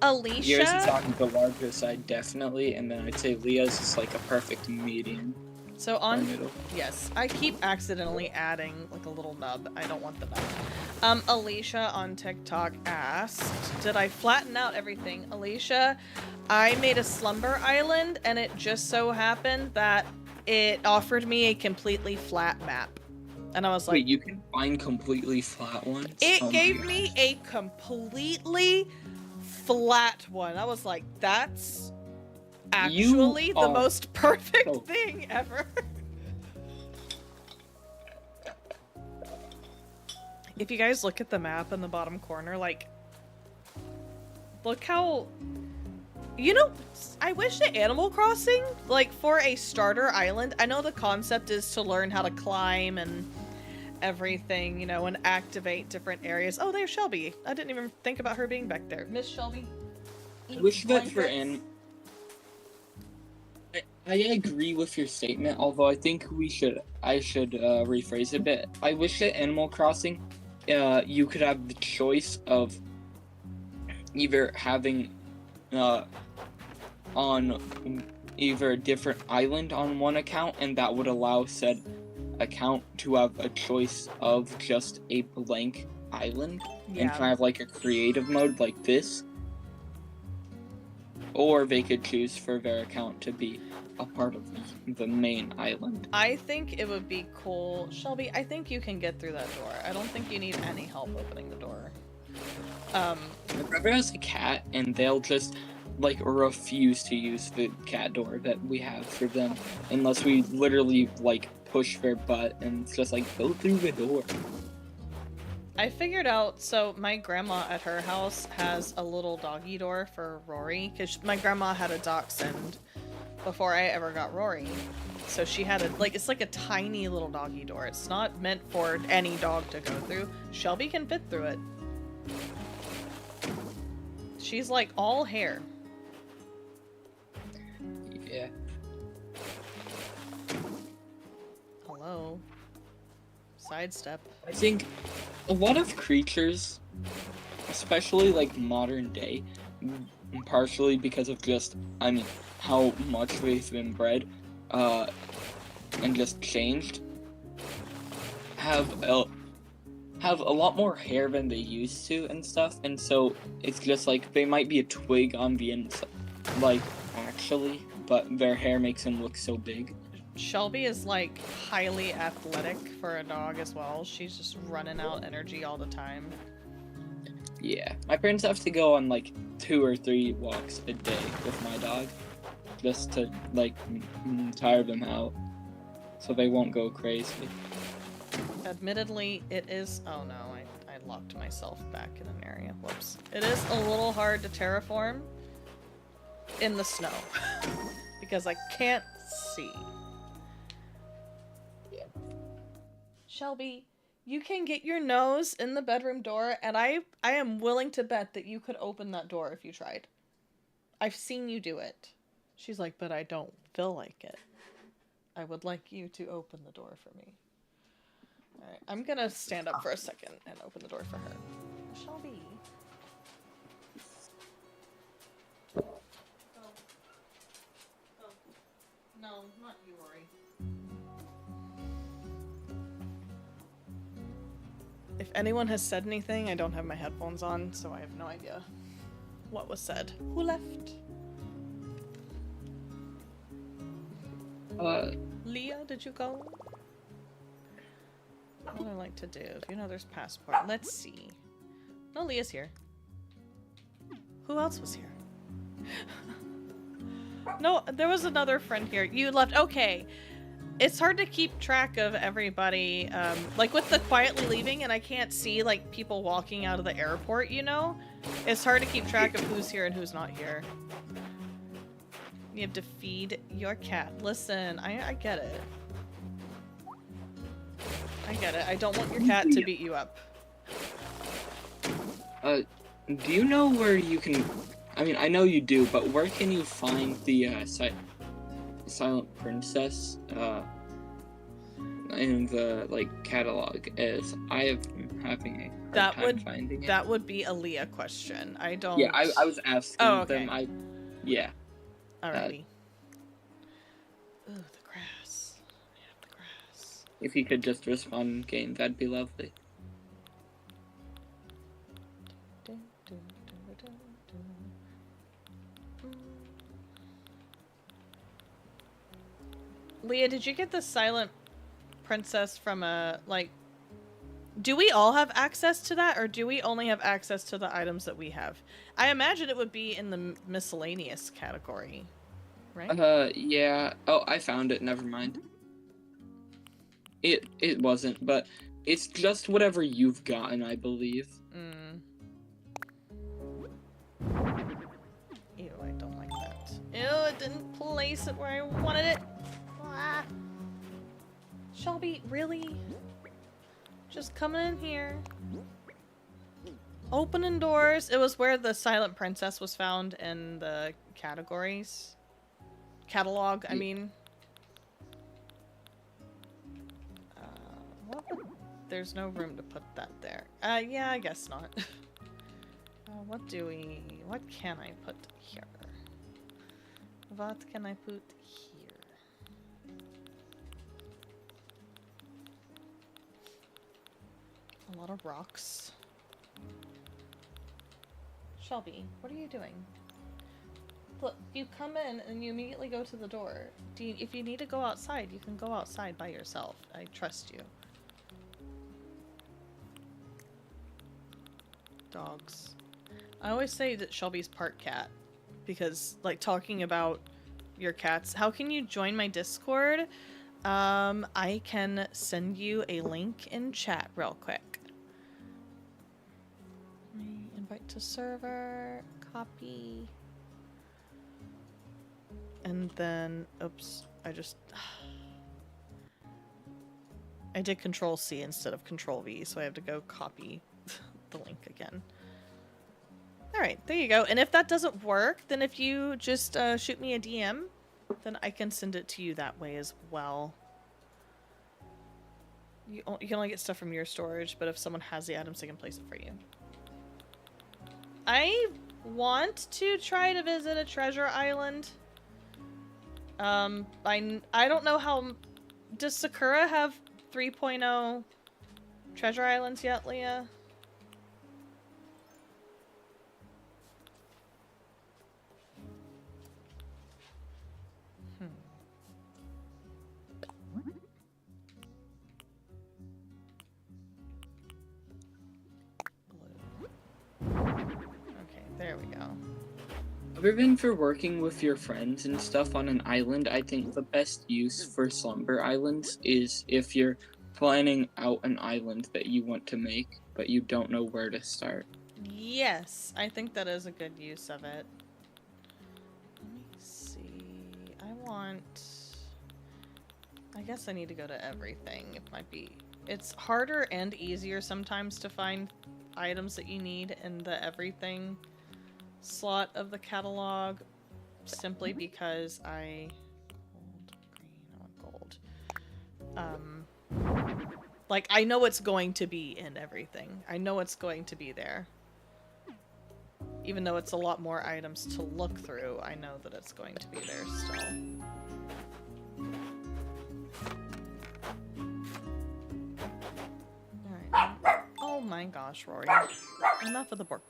Yours is Alicia. on the larger side, definitely, and then I'd say Leah's is like a perfect medium. So Or on. middle. Yes, I keep accidentally adding like a little nub. I don't want the nub. Alicia on TikTok asked, did I flatten out everything? Alicia, I made a slumber island and it just so happened that it offered me a completely flat map. And I was like, Wait, you can find completely flat ones? it Oh my gave gosh. me a completely flat one. I was like, that's actually the are most perfect so- thing ever. If you guys look at the map in the bottom corner, like, look how, you know, I wish that Animal Crossing, like, for a starter island, I know the concept is to learn how to climb and everything, you know, and activate different areas. Oh, there's Shelby. I didn't even think about her being back there. Miss Shelby. I wish that for blankets. I agree with your statement, although I think I should rephrase it a bit. I wish that Animal Crossing, you could have the choice of either having on either a different island on one account, and that would allow said account to have a choice of just a blank island and kind of like a creative mode like this, or they could choose for their account to be a part of the main island. I think it would be cool. Shelby, I think you can get through that door. I don't think you need any help opening the door. My brother has a cat, and they'll just like refuse to use the cat door that we have for them unless we literally like push their butt, and it's just like, go through the door. I figured out, so my grandma at her house has a little doggy door for Rory, because my grandma had a dachshund before I ever got Rory. So she had a, like, it's like a tiny little doggy door. It's not meant for any dog to go through. Shelby can fit through it. She's like all hair. Yeah. Hello. Sidestep. I think a lot of creatures, especially like modern day, partially because of just, I mean, how much they've been bred, and just changed, have a lot more hair than they used to and stuff, and so it's just like they might be a twig on the inside, like actually, but their hair makes them look so big. Shelby is like highly athletic for a dog as well. She's just running out energy all the time. Yeah, my parents have to go on like 2 or 3 walks a day with my dog, just to like tire them out, so they won't go crazy. Admittedly, it is... Oh no, I locked myself back in an area. Whoops. It is a little hard to terraform in the snow because I can't see. Yeah. Shelby, you can get your nose in the bedroom door, and I am willing to bet that you could open that door if you tried. I've seen you do it. She's like, but I don't feel like it. I would like you to open the door for me. Alright, I'm gonna stand up for a second and open the door for her. Shelby. Go. Go. No, not you, Rory. If anyone has said anything, I don't have my headphones on, so I have no idea what was said. Who left? Leah, did you go? What do I like to do? You know, there's passport. Let's see. No, Leah's here. Who else was here? No, there was another friend here. You left. Okay. It's hard to keep track of everybody. Like with the quietly leaving, and I can't see like people walking out of the airport, you know? It's hard to keep track of who's here and who's not here. You have to feed your cat. Listen, I get it. I get it. I don't want your cat to beat you up. Do you know where you can... I mean, I know you do, but where can you find the, Silent Princess, in the, like, catalog, as I have been having a hard time finding it. That would be a Leah question. I don't... Yeah, I was asking them. Yeah. Alrighty. Ooh, the grass. I have the grass. If you could just respond in game, that'd be lovely. Leah, did you get the Silent Princess from a, like... Do we all have access to that, or do we only have access to the items that we have? I imagine it would be in the miscellaneous category, right? Yeah. Oh, I found it. Never mind. It wasn't, but it's just whatever you've gotten, I believe. Ew, I don't like that. Ew, it didn't place it where I wanted it. Ah. Shelby, really? Just coming in here. Opening doors. It was where the Silent Princess was found in the categories. Catalog, I mean. There's no room to put that there. Yeah, I guess not. What can I put here? What can I put here? A lot of rocks. Shelby, what are you doing? Look, you come in and you immediately go to the door. If you need to go outside, you can go outside by yourself. I trust you. Dogs. I always say that Shelby's part cat because, like, talking about your cats. How can you join my Discord? I can send you a link in chat real quick. Invite to server, copy, and then, oops, I did Control-C instead of Control-V, so I have to go copy the link again. Alright, there you go. And if that doesn't work, then if you just shoot me a DM, then I can send it to you that way as well. You can only get stuff from your storage, but if someone has the items, they can place it for you. I want to try to visit a treasure island. I don't know how... Does Sakura have 3.0 treasure islands yet, Leah? There we go. Other than for working with your friends and stuff on an island, I think the best use for slumber islands is if you're planning out an island that you want to make, but you don't know where to start. Yes, I think that is a good use of it. Let me see. I guess I need to go to everything. It's harder and easier sometimes to find items that you need in the everything slot of the catalog, simply because gold. Like, I know it's going to be in everything. I know it's going to be there. Even though it's a lot more items to look through, I know that it's going to be there still. Alright. Oh my gosh, Rory. Enough of the bork.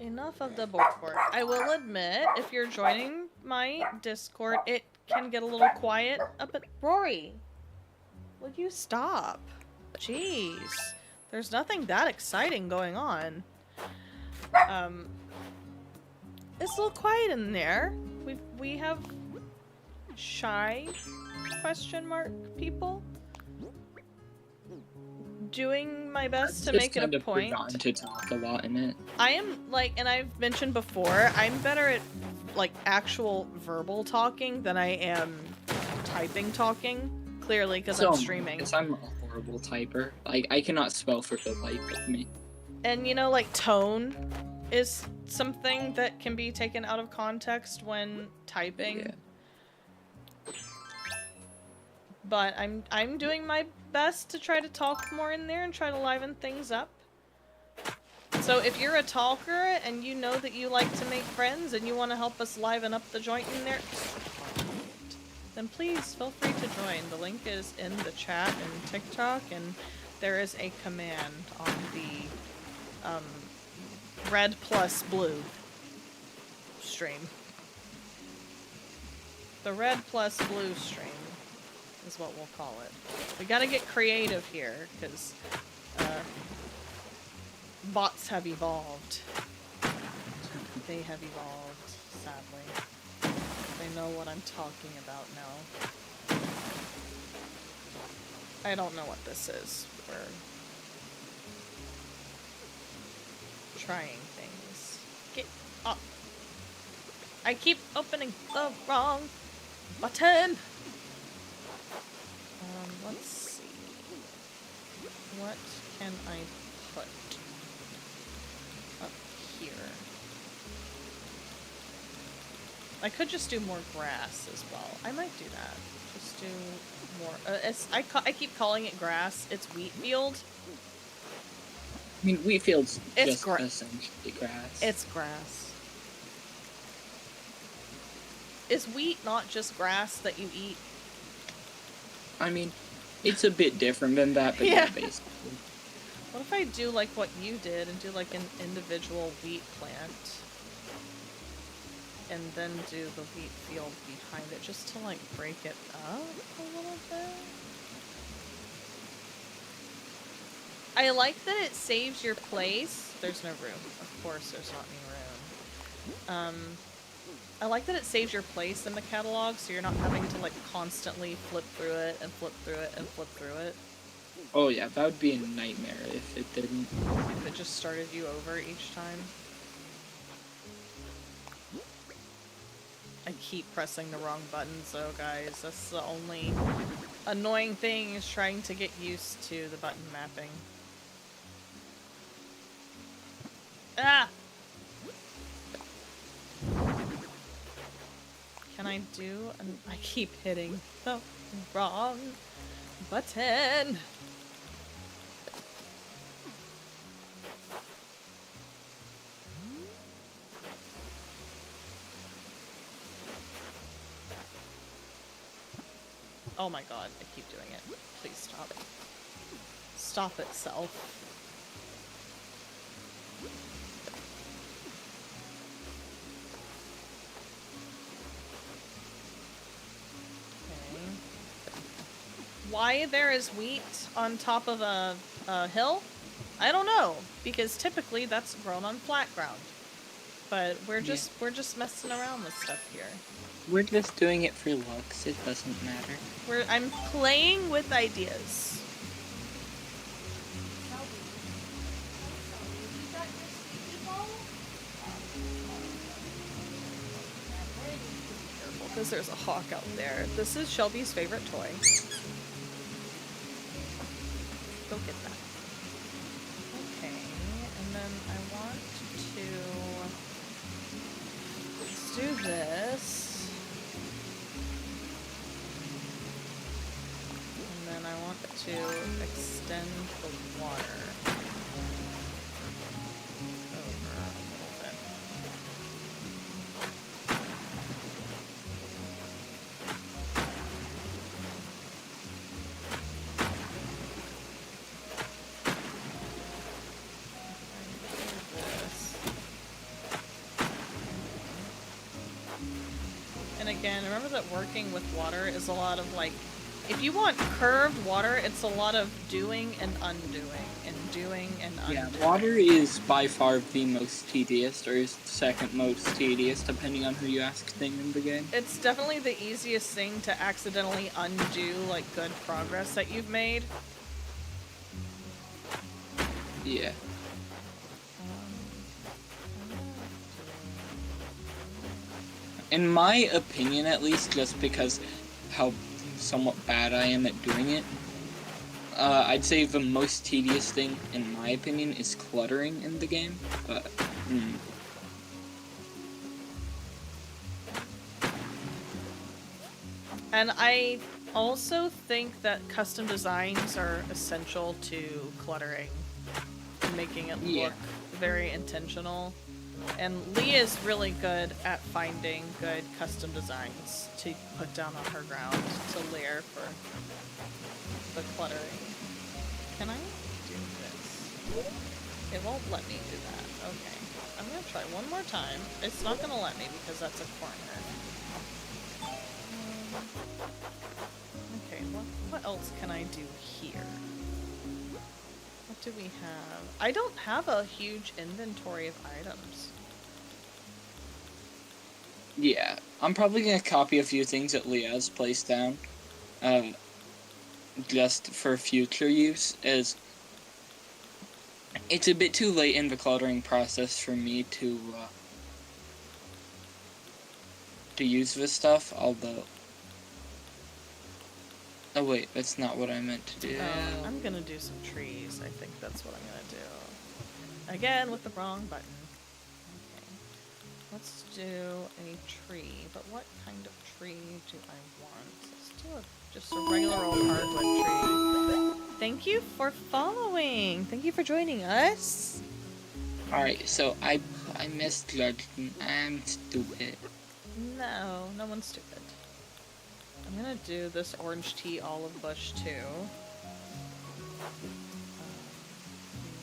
Enough of the bork. I will admit, if you're joining my Discord, it can get a little quiet up at... Rory! Would you stop? Jeez. There's nothing that exciting going on. It's a little quiet in there. We have shy question mark people doing my best to make it a point. To talk a lot in it. I am, like, and I've mentioned before, I'm better at, like, actual verbal talking than I am typing talking. Clearly, because So I'm am I, streaming. 'cause I'm a horrible typer. Like, I cannot spell for the life of me. And you know, like, tone is something that can be taken out of context when typing. Yeah. But I'm doing my best to try to talk more in there and try to liven things up. So if you're a talker and you know that you like to make friends and you want to help us liven up the joint in there, then please feel free to join. The link is in the chat and TikTok, and there is a command on the red plus blue stream. The red plus blue stream is what we'll call it. We gotta get creative here, because bots have evolved. They have evolved, sadly. They know what I'm talking about now. I don't know what this is. We're trying things. Get up. I keep opening the wrong button. Let's see. What can I put up here? I could just do more grass as well. I might do that. Just do more. I keep calling it grass. It's wheat field. I mean, wheat fields It's just essentially grass. It's grass. Is wheat not just grass that you eat? I mean, it's a bit different than that, but yeah, basically. What if I do like what you did and do like an individual wheat plant? And then do the wheat field behind it just to like break it up a little bit? I like that it saves your place. There's no room. Of course there's not any room. I like that it saves your place in the catalog, so you're not having to like constantly flip through it and flip through it and flip through it. Oh yeah, that would be a nightmare if it didn't. If it just started you over each time. I keep pressing the wrong buttons though, guys. That's the only annoying thing, is trying to get used to the button mapping. Ah! Can I do an— I keep hitting the wrong button! Oh my god, I keep doing it. Please stop. Stop itself. Why there is wheat on top of a hill? I don't know, because typically that's grown on flat ground. But we're just messing around with stuff here. We're just doing it for looks. It doesn't matter. I'm playing with ideas. Careful, because there's a hawk out there. This is Shelby's favorite toy. Go get that. Okay, and then I want to— let's do this. And then I want to extend the water over a little bit. And again, remember that working with water is a lot of like— if you want curved water, it's a lot of doing and undoing, and doing and undoing. Yeah, water is by far the most tedious, or is the second most tedious, depending on who you ask thing in the game. It's definitely the easiest thing to accidentally undo, like, good progress that you've made. Yeah. In my opinion, at least, just because how somewhat bad I am at doing it. I'd say the most tedious thing, in my opinion, is cluttering in the game, but, And I also think that custom designs are essential to cluttering, making it Yeah. look very intentional. And Leah is really good at finding good custom designs to put down on her ground to layer for the cluttering. Can I do this? It won't let me do that. Okay. I'm gonna try one more time. It's not gonna let me because that's a corner. Okay, what else can I do here? What do we have? I don't have a huge inventory of items. Yeah, I'm probably gonna copy a few things that Leah's placed down, just for future use, as it's a bit too late in the cluttering process for me to use this stuff, although... Oh wait, that's not what I meant to do. Oh, I'm gonna do some trees. I think that's what I'm gonna do. Again, with the wrong button. Okay. Let's do a tree, but what kind of tree do I want? Let's do just a regular old hardwood tree. Thank you for following. Thank you for joining us. Alright, so I misjudged. I'm stupid. No, no one's stupid. I'm gonna do this orange tea olive bush too.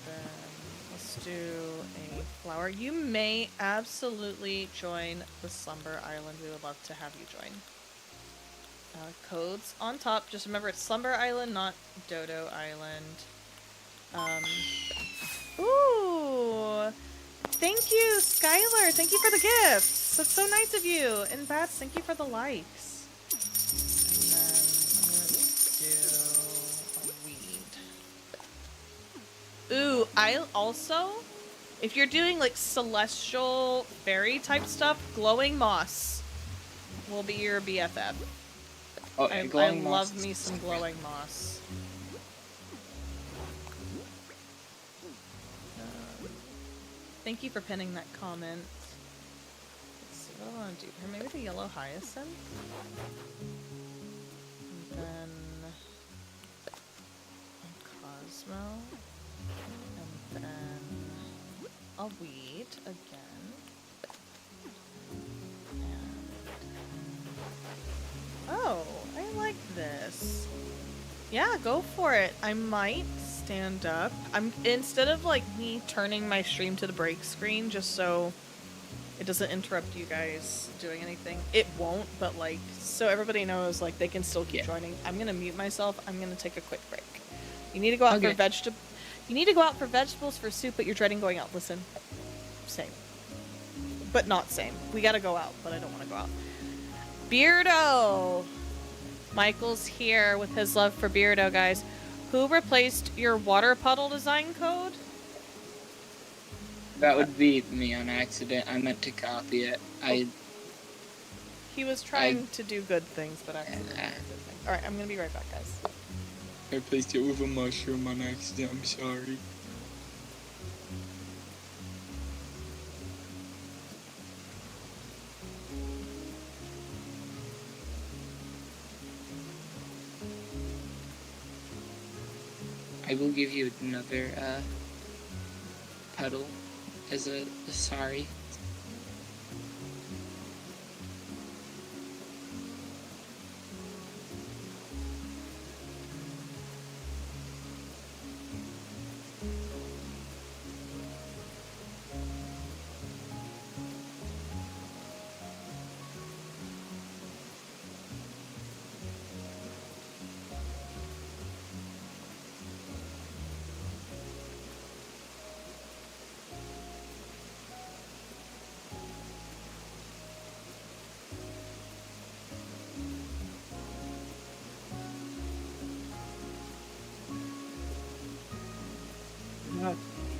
Then let's do a flower. You may absolutely join the Slumber Island. We would love to have you join. Codes on top. Just remember it's Slumber Island, not Dodo Island. Ooh! Thank you, Skylar! Thank you for the gifts! That's so nice of you! And Bats, thank you for the likes. And then I'm gonna do a weed. Ooh, I also, if you're doing like celestial fairy type stuff, glowing moss will be your BFF. Oh, I glowing moss. love me some glowing moss. Thank you for pinning that comment. Let's see, what do I want to do here? Maybe the yellow hyacinth? And then... a Cosmo. And then... a weed again. And... oh, I like this. Yeah, go for it. I might stand up. Instead of like me turning my stream to the break screen just so it doesn't interrupt you guys doing anything. It won't, but like so everybody knows like they can still keep joining. I'm gonna mute myself. I'm gonna take a quick break. You need to go out for You need to go out for vegetables for soup, but you're dreading going out. Listen, same, but not same. We gotta go out, but I don't want to go out. Beardo. Michael's here with his love for Beardo, guys. Who replaced your water puddle design code? That would be me on accident. I meant to copy it. He was trying to do good things, but accidentally did things. Alright, I'm gonna be right back, guys. I replaced it with a mushroom on accident. I'm sorry. I will give you another puddle as a sorry.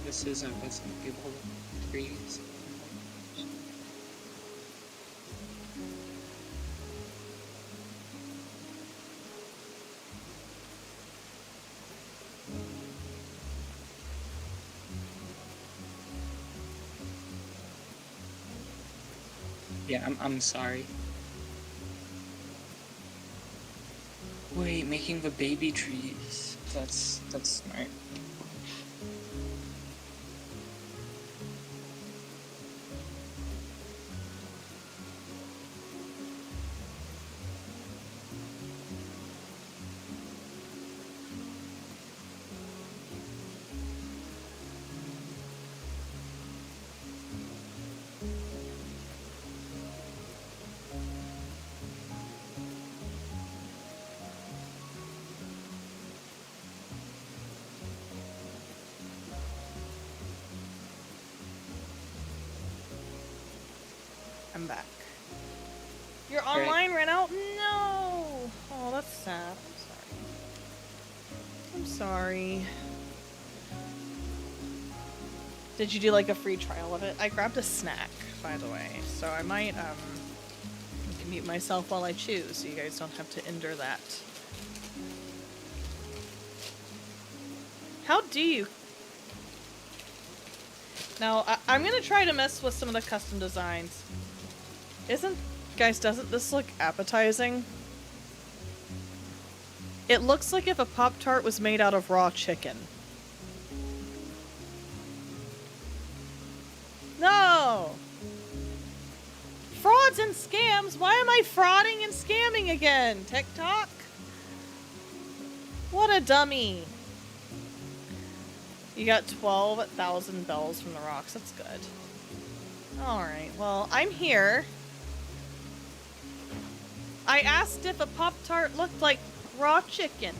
This is I wasn't able to freeze. Yeah, I'm sorry. Wait, making the baby trees. That's smart. I'm back. Your Great. online ran out? No! Oh, that's sad. I'm sorry. Did you do like a free trial of it? I grabbed a snack, by the way, so I might mute myself while I choose, so you guys don't have to endure that. How do you? Now, I'm gonna try to mess with some of the custom designs. Doesn't this look appetizing? It looks like if a Pop-Tart was made out of raw chicken. No! Frauds and scams? Why am I frauding and scamming again? TikTok? What a dummy. You got 12,000 bells from the rocks. That's good. Alright, well, I'm here. I asked if a Pop-Tart looked like raw chicken.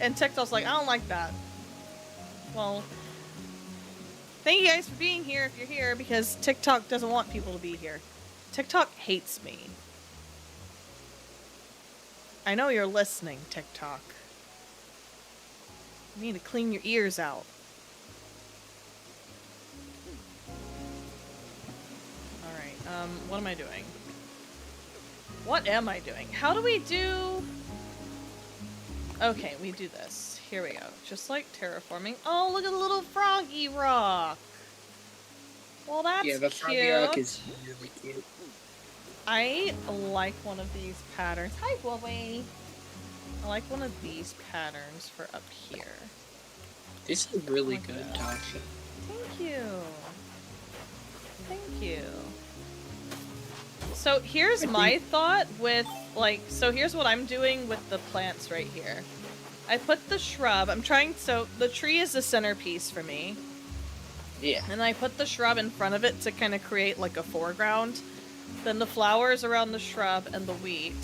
And TikTok's like, I don't like that. Well, thank you guys for being here if you're here, because TikTok doesn't want people to be here. TikTok hates me. I know you're listening, TikTok. You need to clean your ears out. Alright, what am I doing? What am I doing? How do we do... Okay, we do this. Here we go. Just like terraforming. Oh, look at the little froggy rock! Well, that's cute. Yeah, the froggy rock is really cute. I like one of these patterns. Hi, Wowie! I like one of these patterns for up here. This is really good, Tasha. Thank you. Thank you. So here's my thought with, like, so here's what I'm doing with the plants right here. I put the shrub, so the tree is the centerpiece for me. Yeah. And I put the shrub in front of it to kind of create like a foreground. Then the flowers around the shrub and the wheat.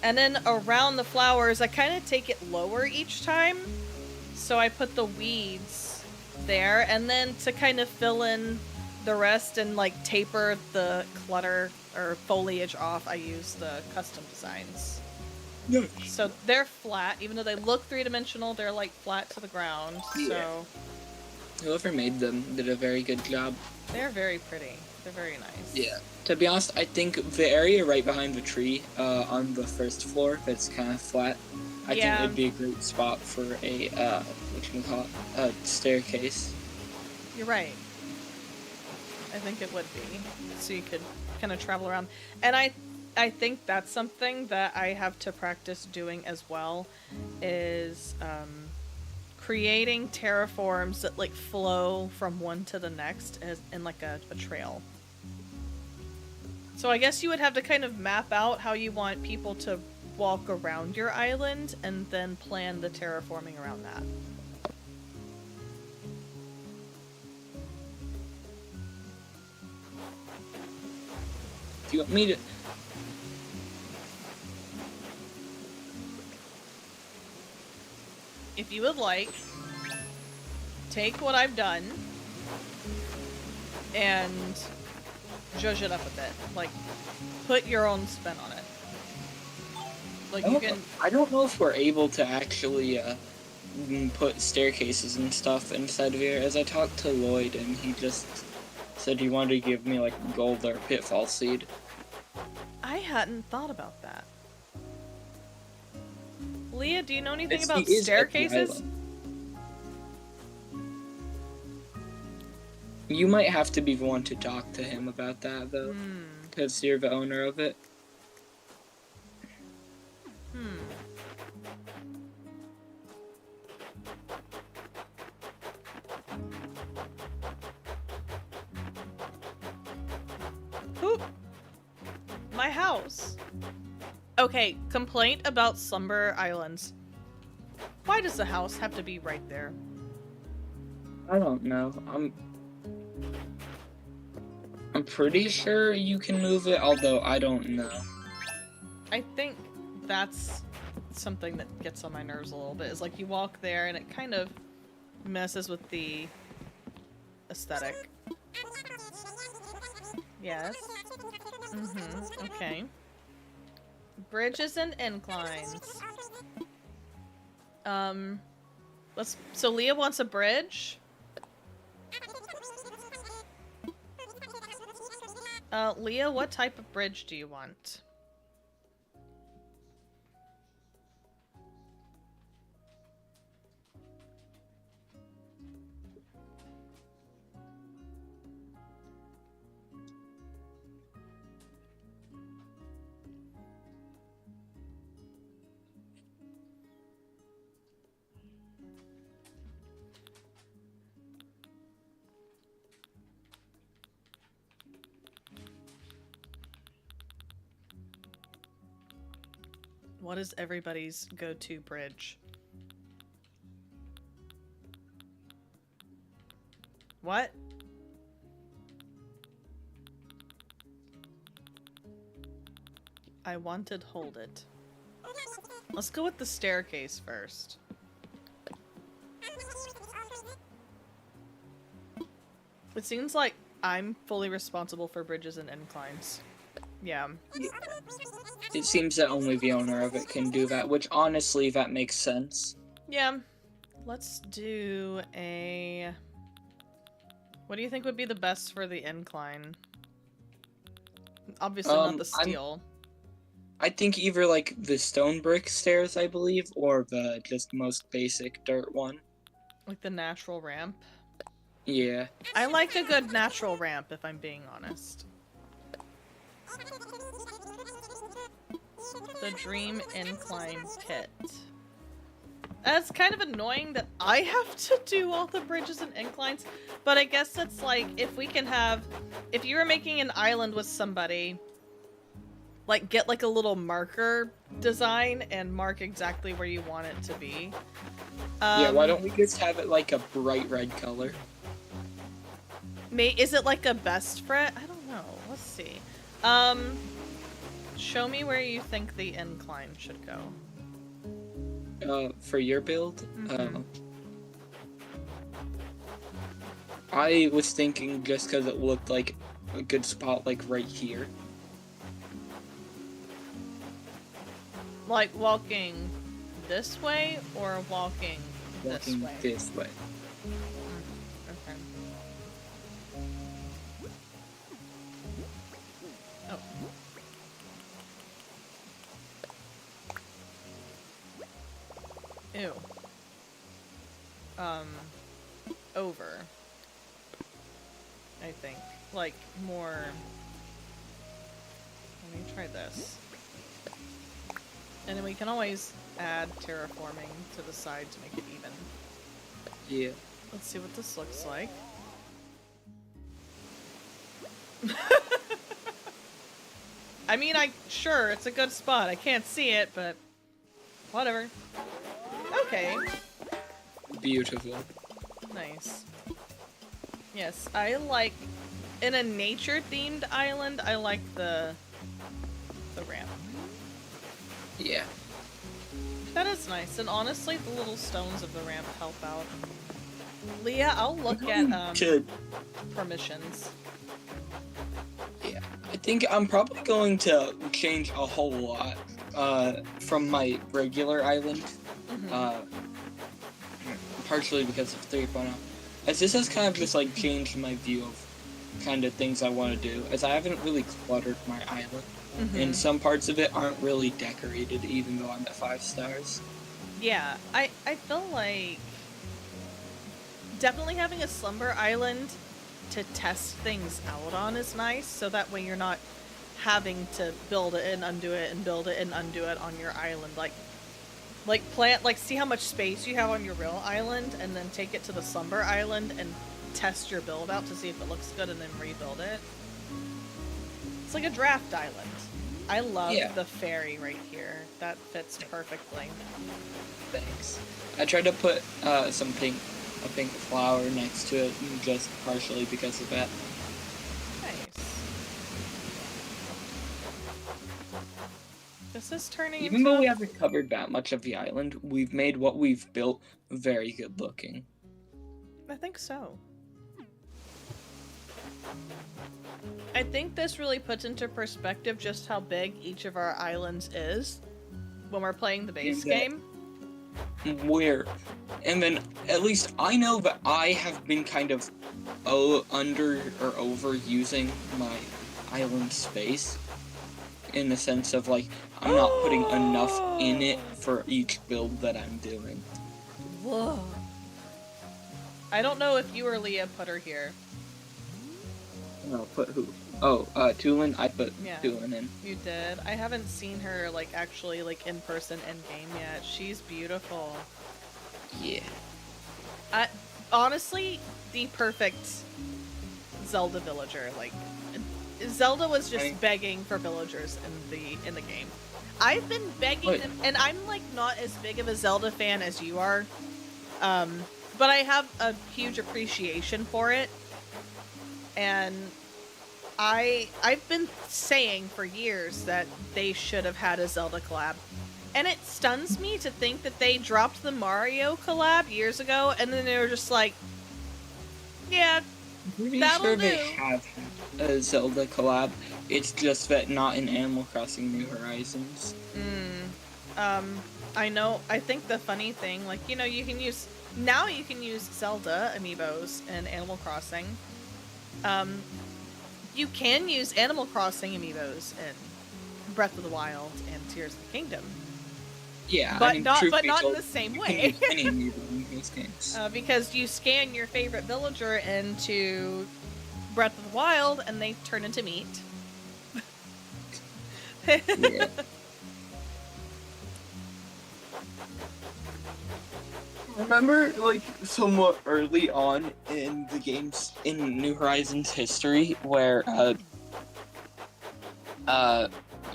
And then around the flowers, I kind of take it lower each time. So I put the weeds there, and then to kind of fill in the rest and like taper the clutter or foliage off, I use the custom designs. No. So they're flat, even though they look three-dimensional, they're like flat to the ground. Yeah. So Whoever made them did a very good job. they're very pretty. They're very nice. Yeah. To be honest, I think the area right behind the tree, on the first floor, that's kind of flat, I think it'd be a great spot for a, a staircase. You're right. I think it would be. So you could kind of travel around. And I think that's something that I have to practice doing as well, is creating terraforms that like flow from one to the next as in like a trail. So I guess you would have to kind of map out how you want people to walk around your island and then plan the terraforming around that. Do you want me to... If you would like, take what I've done and zhuzh it up a bit. Like, put your own spin on it. Like, you can... I don't know if we're able to actually put staircases and stuff inside of here. As I talked to Lloyd, and he just said he wanted to give me like gold or pitfall seed. I hadn't thought about that. Leah, do you know anything He about is at the staircases? island. You might have to be the one to talk to him about that, though, because you're the owner of it. Who? My house. Okay, complaint about Slumber Islands. Why does the house have to be right there? I don't know. I'm pretty sure you can move it, although I don't know. I think that's something that gets on my nerves a little bit, is like you walk there and it kind of messes with the aesthetic. Yes. Okay. Bridges and inclines. So Leah wants a bridge? Leah, what type of bridge do you want? What is everybody's go-to bridge? What? I wanted hold it. Let's go with the staircase first. It seems like I'm fully responsible for bridges and inclines. Yeah. It seems that only the owner of it can do that, which honestly, that makes sense. Yeah. Let's do a... What do you think would be the best for the incline? Obviously not the steel. I think either like the stone brick stairs, I believe, or the just most basic dirt one. Like the natural ramp? Yeah. I like a good natural ramp, if I'm being honest. The Dream Incline Pit. That's kind of annoying that I have to do all the bridges and inclines, but I guess it's like, if we can have... If you were making an island with somebody, like, get like a little marker design and mark exactly where you want it to be. Yeah, why don't we just have it like a bright red color? Is it like a best fret? I don't know. Let's see. Show me where you think the incline should go. For your build? I was thinking just because it looked like a good spot, like right here. Like walking this way or walking this way? Walking this way. Okay. Oh. Ew. Over. I think. Like, more... Let me try this. And then we can always add terraforming to the side to make it even. Yeah. Let's see what this looks like. I mean, sure, it's a good spot. I can't see it, but whatever. Okay. Beautiful. Nice. Yes, I like, in a nature-themed island, I like the ramp. Yeah. That is nice, and honestly, the little stones of the ramp help out. Leah, I'll look at, permissions. Yeah. I think I'm probably going to change a whole lot, from my regular island. Partially because of 3.0. As this has kind of just, like, changed my view of kind of things I want to do, as I haven't really cluttered my island. And some parts of it aren't really decorated, even though I'm at 5 stars. Yeah, I feel like definitely having a slumber island to test things out on is nice, so that way you're not having to build it and undo it and build it and undo it on your island. Like see how much space you have on your real island, and then take it to the slumber island and test your build out to see if it looks good, and then rebuild it. It's like a draft island. I love the fairy right here. That fits perfectly. Thanks. I tried to put a pink flower next to it, just partially because of that. Nice. This is turning Even though we haven't covered that much of the island, we've made what we've built very good looking. I think so. I think this really puts into perspective just how big each of our islands is when we're playing the base game. And then at least I know that I have been kind of under or over using my island space, in the sense of like I'm not putting enough in it for each build that I'm doing. Whoa. I don't know if you or Leah put her here. No, put who? Oh, Tulin. I put Tulin in. You did. I haven't seen her like actually like in person in game yet. She's beautiful. Yeah. Honestly, the perfect Zelda villager. Like, Zelda was just begging for villagers in the game. I've been begging them, and I'm like not as big of a Zelda fan as you are, but I have a huge appreciation for it, and I've been saying for years that they should have had a Zelda collab. And it stuns me to think that they dropped the Mario collab years ago, and then they were just like, yeah, that'll do. They have had a Zelda collab. It's just that not in Animal Crossing New Horizons. I know. I think the funny thing, like, you know, you can use Zelda amiibos in Animal Crossing. You can use Animal Crossing amiibos in Breath of the Wild and Tears of the Kingdom. Yeah, but not in the same way. Any amiibo in these games. Because you scan your favorite villager into Breath of the Wild, and they turn into meat. Yeah. Remember, like, somewhat early on in the game's, in New Horizons history, where,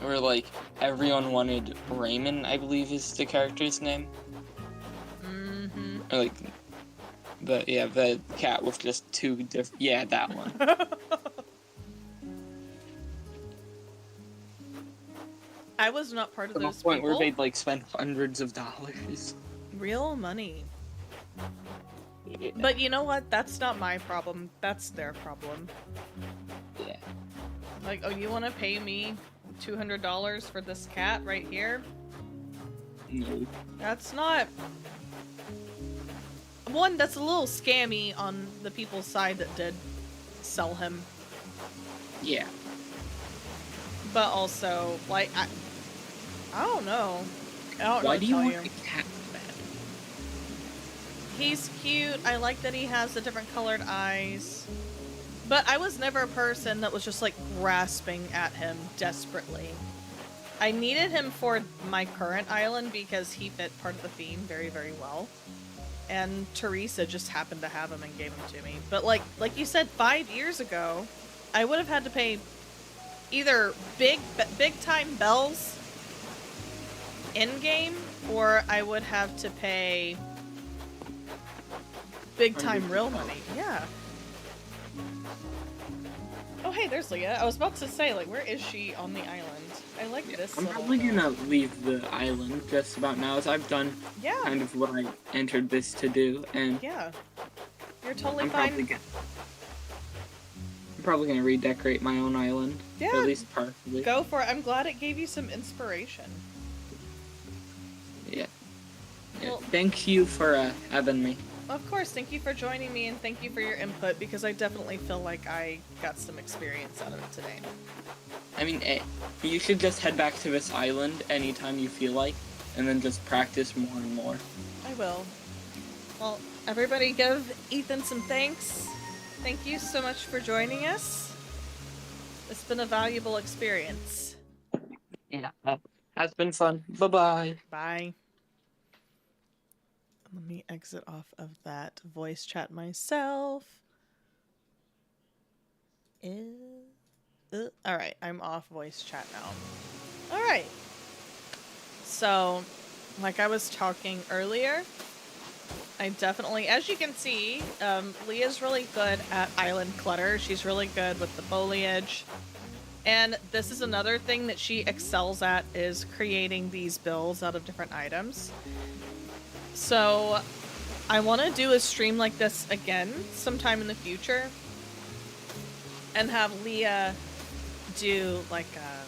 like, everyone wanted Raymond, I believe is the character's name? Mm-hmm. Or, like, the cat with just two different, yeah, that one. I was not part of those To the point people. where they'd, like, spend hundreds of dollars. Real money. Yeah. But you know what? That's not my problem. That's their problem. Yeah. Like, oh, you want to pay me $200 for this cat right here? No. That's not... One, that's a little scammy on the people's side that did sell him. Yeah. But also, like, I don't know. I don't know Why what do to you tell want you. the cat bad? He's cute. I like that he has the different colored eyes. But I was never a person that was just like grasping at him desperately. I needed him for my current island because he fit part of the theme very, very well. And Teresa just happened to have him and gave him to me. But like you said, 5 years ago, I would have had to pay either big time bells in game, or I would have to pay big time real money. Yeah. Oh hey, there's Leah. I was about to say, like, where is she on the island? I like this. I'm probably gonna leave the island just about now, as I've done kind of what I entered this to do, and yeah, you're totally I'm fine. probably gonna redecorate my own island. Yeah, at least partially. Go for it. I'm glad it gave you some inspiration. Yeah. Well, thank you for having me. Of course, thank you for joining me, and thank you for your input, because I definitely feel like I got some experience out of it today. I mean, you should just head back to this island anytime you feel like, and then just practice more and more. I will. Well, everybody give Ethan some thanks. Thank you so much for joining us. It's been a valuable experience. Yeah, has been fun. Bye bye. Bye. Let me exit off of that voice chat myself. Alright, I'm off voice chat now. Alright. So, like I was talking earlier, I definitely, as you can see, Leah's really good at island clutter. She's really good with the foliage. And this is another thing that she excels at, is creating these builds out of different items. So I want to do a stream like this again sometime in the future and have Leah do like a...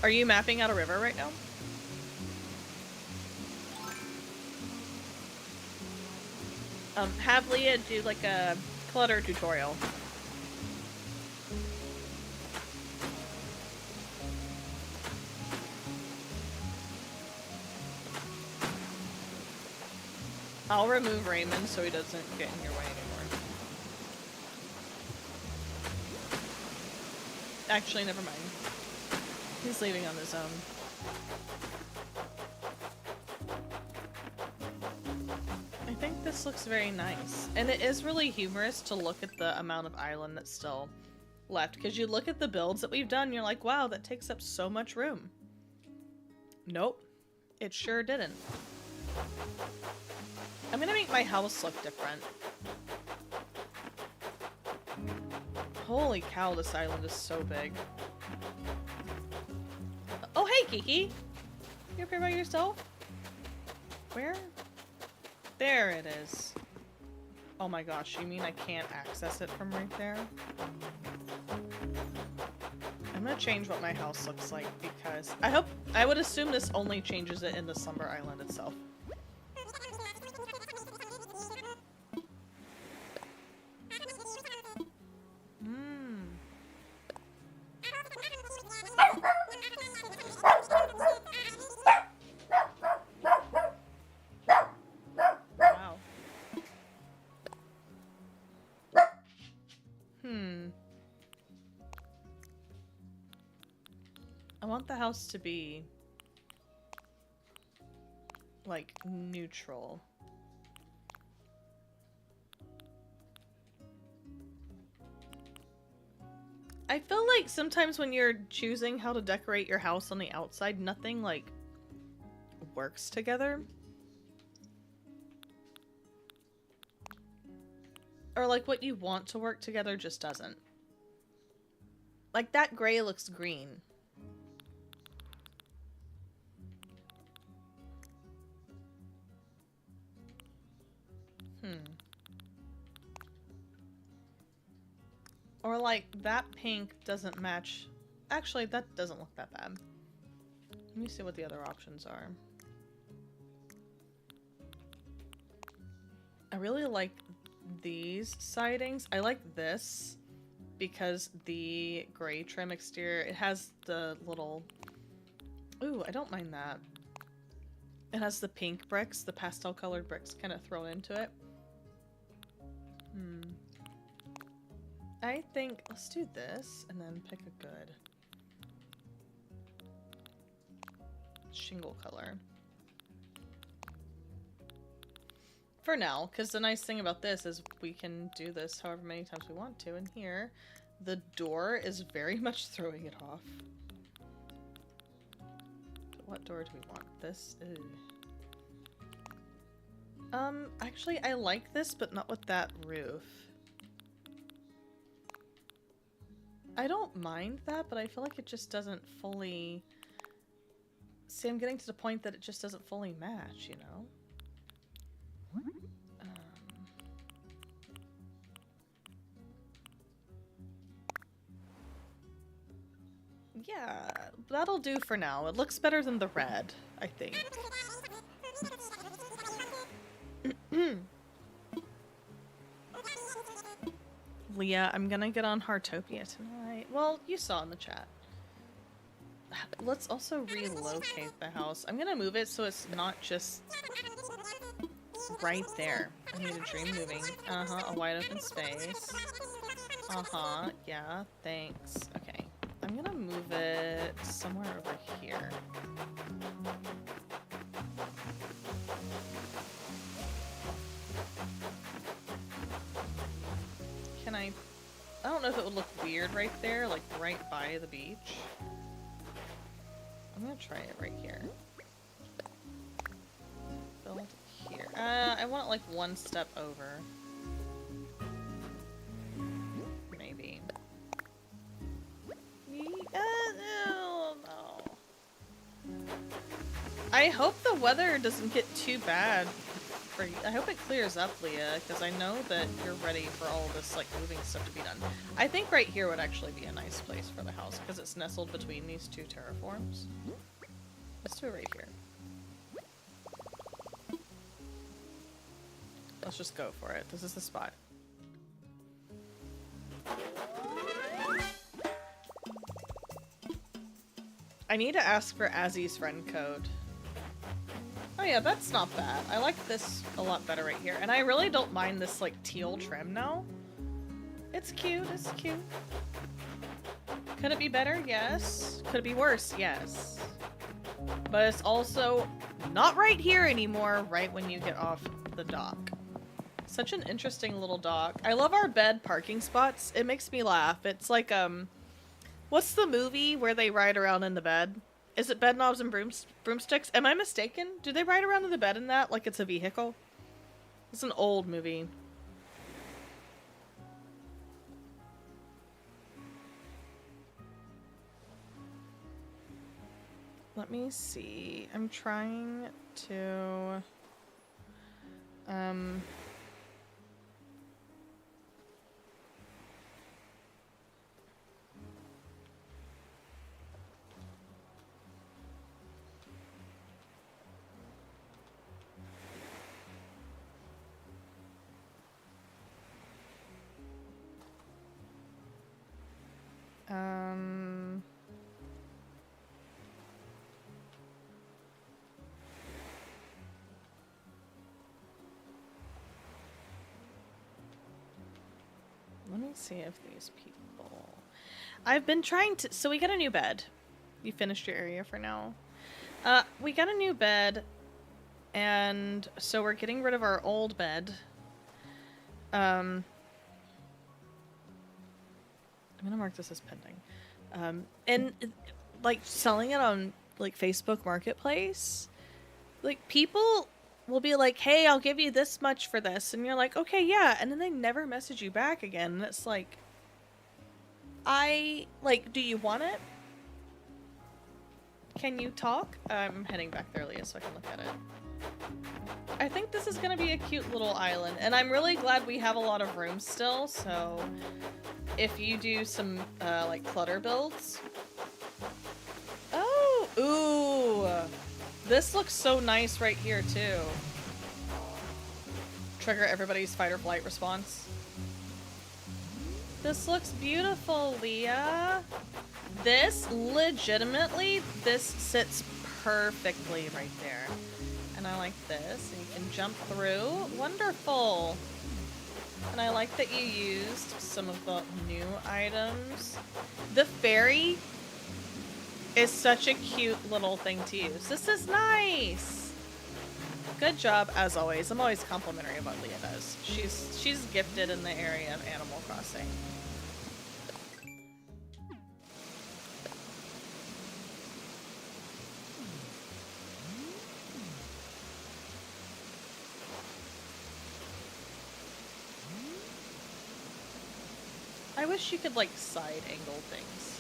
Are you mapping out a river right now? Have Leah do like a clutter tutorial. I'll remove Raymond so he doesn't get in your way anymore. Actually, never mind. He's leaving on his own. I think this looks very nice. And it is really humorous to look at the amount of island that's still left. Because you look at the builds that we've done, you're like, wow, that takes up so much room. Nope. It sure didn't. I'm gonna make my house look different. Holy cow, this island is so big. Oh, hey, Kiki! You up here by yourself? Where? There it is. Oh my gosh, you mean I can't access it from right there? I'm gonna change what my house looks like because I would assume this only changes it in the Slumber Island itself. Wow. I want the house to be like neutral. I feel like sometimes when you're choosing how to decorate your house on the outside, nothing like works together. Or like what you want to work together just doesn't. Like that gray looks green. Or like that pink doesn't match. Actually, that doesn't look that bad. Let me see what the other options are. I really like these sidings. I like this because the gray trim exterior, it has the little... Ooh, I don't mind that. It has the pink bricks, the pastel colored bricks kind of thrown into it. I think let's do this and then pick a good shingle color. For now, because the nice thing about this is we can do this however many times we want to, and here the door is very much throwing it off. What door do we want? This? Actually I like this, but not with that roof. I don't mind that, but I feel like it just doesn't fully... See, I'm getting to the point that it just doesn't fully match, you know? Yeah, that'll do for now. It looks better than the red, I think. Leah, I'm gonna get on Heartopia tonight. Well, you saw in the chat. Let's also relocate the house. I'm gonna move it so it's not just right there. I need a dream moving. Uh-huh, a wide open space. Uh-huh, yeah, thanks. Okay, I'm gonna move it somewhere over here. Can I don't know if it would look weird right there, like right by the beach. I'm gonna try it right here. Build here. I want it like one step over. Maybe. No. I hope the weather doesn't get too bad for you. I hope it clears up, Leah, because I know that you're ready for all this like moving stuff to be done. I think right here would actually be a nice place for the house because it's nestled between these two terraforms. Let's do it right here. Let's just go for it. This is the spot. I need to ask for Azzy's friend code. Oh yeah, that's not bad. I like this a lot better right here. And I really don't mind this like teal trim now. It's cute, it's cute. Could it be better? Yes. Could it be worse? Yes. But it's also not right here anymore, right when you get off the dock. Such an interesting little dock. I love our bed parking spots. It makes me laugh. It's like, what's the movie where they ride around in the bed? Is it Bed Knobs and Broomsticks? Am I mistaken? Do they ride around in the bed in that like it's a vehicle? It's an old movie. Let me see. I'm trying to... Let me see if these people... I've been trying to... So we got a new bed. You finished your area for now. We got a new bed, and so we're getting rid of our old bed. I'm gonna mark this as pending. And, like, selling it on, like, Facebook Marketplace. Like, people will be like, hey, I'll give you this much for this. And you're like, okay, yeah. And then they never message you back again. And it's like, do you want it? Can you talk? I'm heading back there, Leah, so I can look at it. I think this is going to be a cute little island. And I'm really glad we have a lot of room still. So if you do some, like, clutter builds. Oh, ooh. This looks so nice right here, too. Trigger everybody's fight or flight response. This looks beautiful, Leah. This, legitimately, this sits perfectly right there. And I like this. And you can jump through. Wonderful. And I like that you used some of the new items. The fairy is such a cute little thing to use. This is nice. Good job, as always. I'm always complimentary of what Leah does. She's gifted in the area of Animal Crossing. I wish you could, like, side angle things.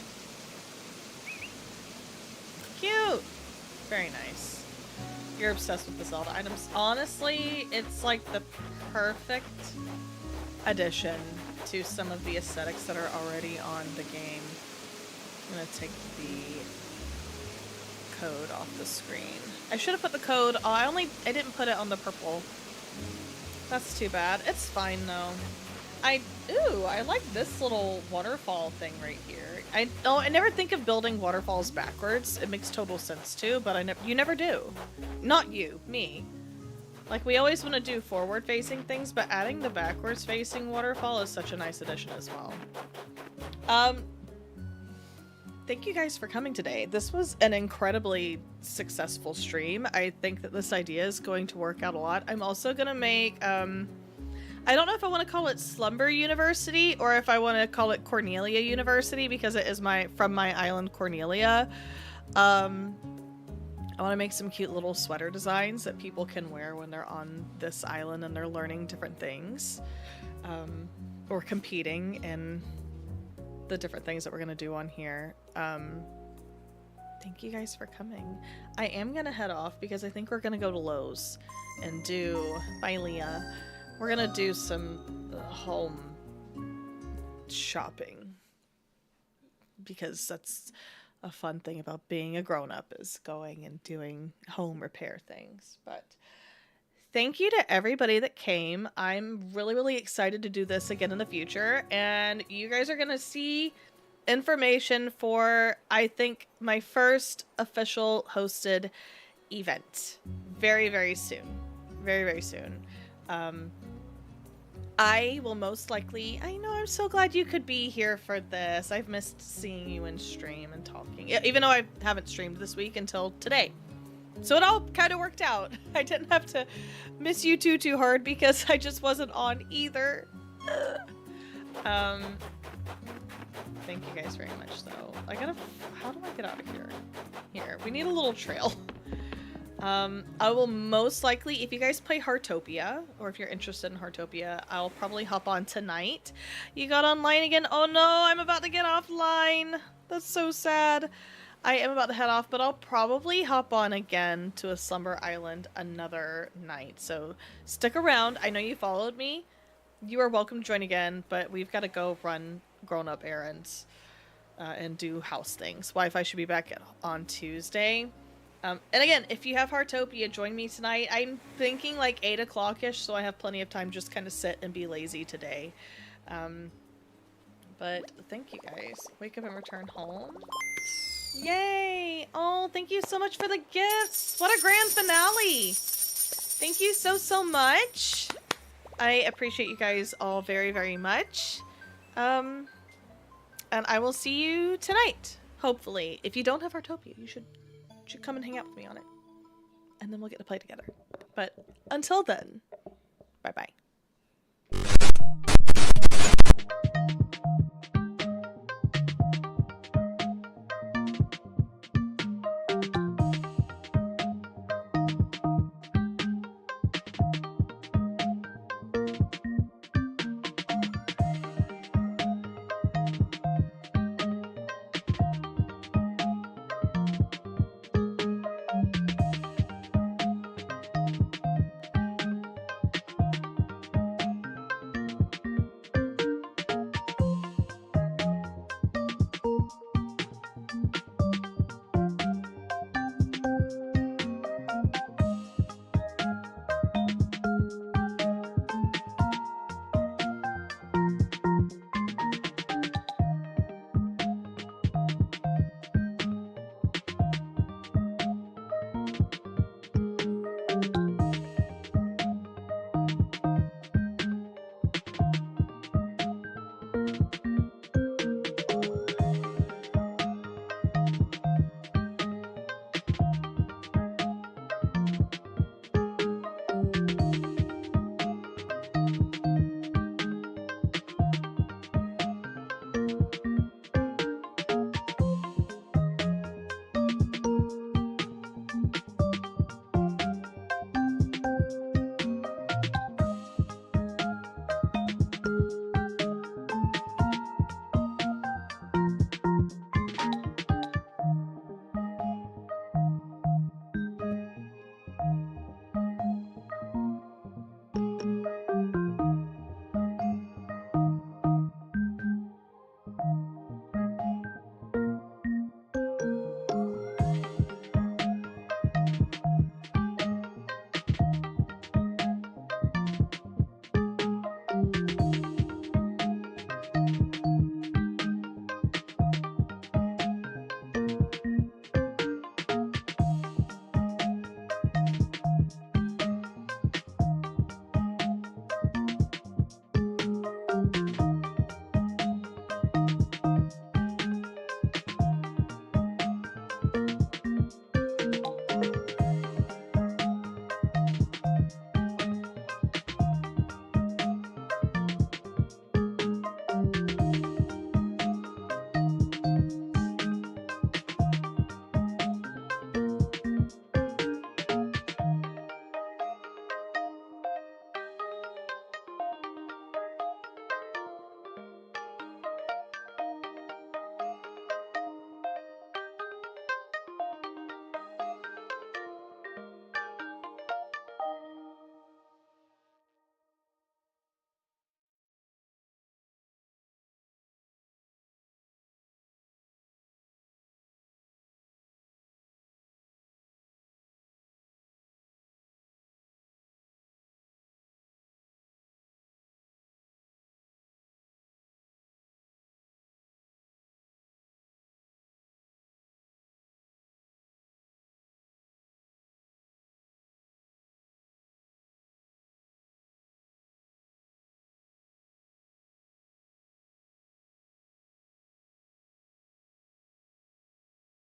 Cute! Very nice. You're obsessed with the Zelda items. Honestly, it's like the perfect addition to some of the aesthetics that are already on the game. I'm gonna take the code off the screen. I should have put the code on. I didn't put it on the purple. That's too bad. It's fine though. Ooh, I like this little waterfall thing right here. I never think of building waterfalls backwards. It makes total sense too, but you never do. Not you, me. Like, we always want to do forward-facing things, but adding the backwards-facing waterfall is such a nice addition as well. Thank you guys for coming today. This was an incredibly successful stream. I think that this idea is going to work out a lot. I'm also gonna make, I don't know if I want to call it Slumber University or if I want to call it Cornelia University because it is from my island Cornelia. I want to make some cute little sweater designs that people can wear when they're on this island and they're learning different things, or competing in the different things that we're gonna do on here. Thank you guys for coming. I am gonna head off because I think we're gonna go to Lowe's and do, bye Leah, we're gonna do some home shopping because that's a fun thing about being a grown-up, is going and doing home repair things. But thank you to everybody that came. I'm really, really excited to do this again in the future. And you guys are going to see information for, I think, my first official hosted event very, very soon. Very, very soon. I will most likely, I know, I'm so glad you could be here for this. I've missed seeing you in stream and talking, even though I haven't streamed this week until today. So it all kind of worked out. I didn't have to miss you too hard because I just wasn't on either. Thank you guys very much, though. How do I get out of here? Here, we need a little trail. I will most likely, if you guys play Heartopia, or if you're interested in Heartopia, I'll probably hop on tonight. You got online again? Oh no, I'm about to get offline. That's so sad. I am about to head off, but I'll probably hop on again to a Slumber Island another night. So stick around. I know you followed me. You are welcome to join again, but we've got to go run grown-up errands and do house things. Wi-Fi should be back on Tuesday. And again, if you have Heartopia, join me tonight. I'm thinking like 8 o'clock-ish, so I have plenty of time to just kind of sit and be lazy today. But thank you guys. Wake up and return home. Yay! Oh, thank you so much for the gifts! What a grand finale! Thank you so much! I appreciate you guys all very, very much. And I will see you tonight, hopefully. If you don't have Heartopia, you should come and hang out with me on it. And then we'll get to play together. But until then, bye-bye.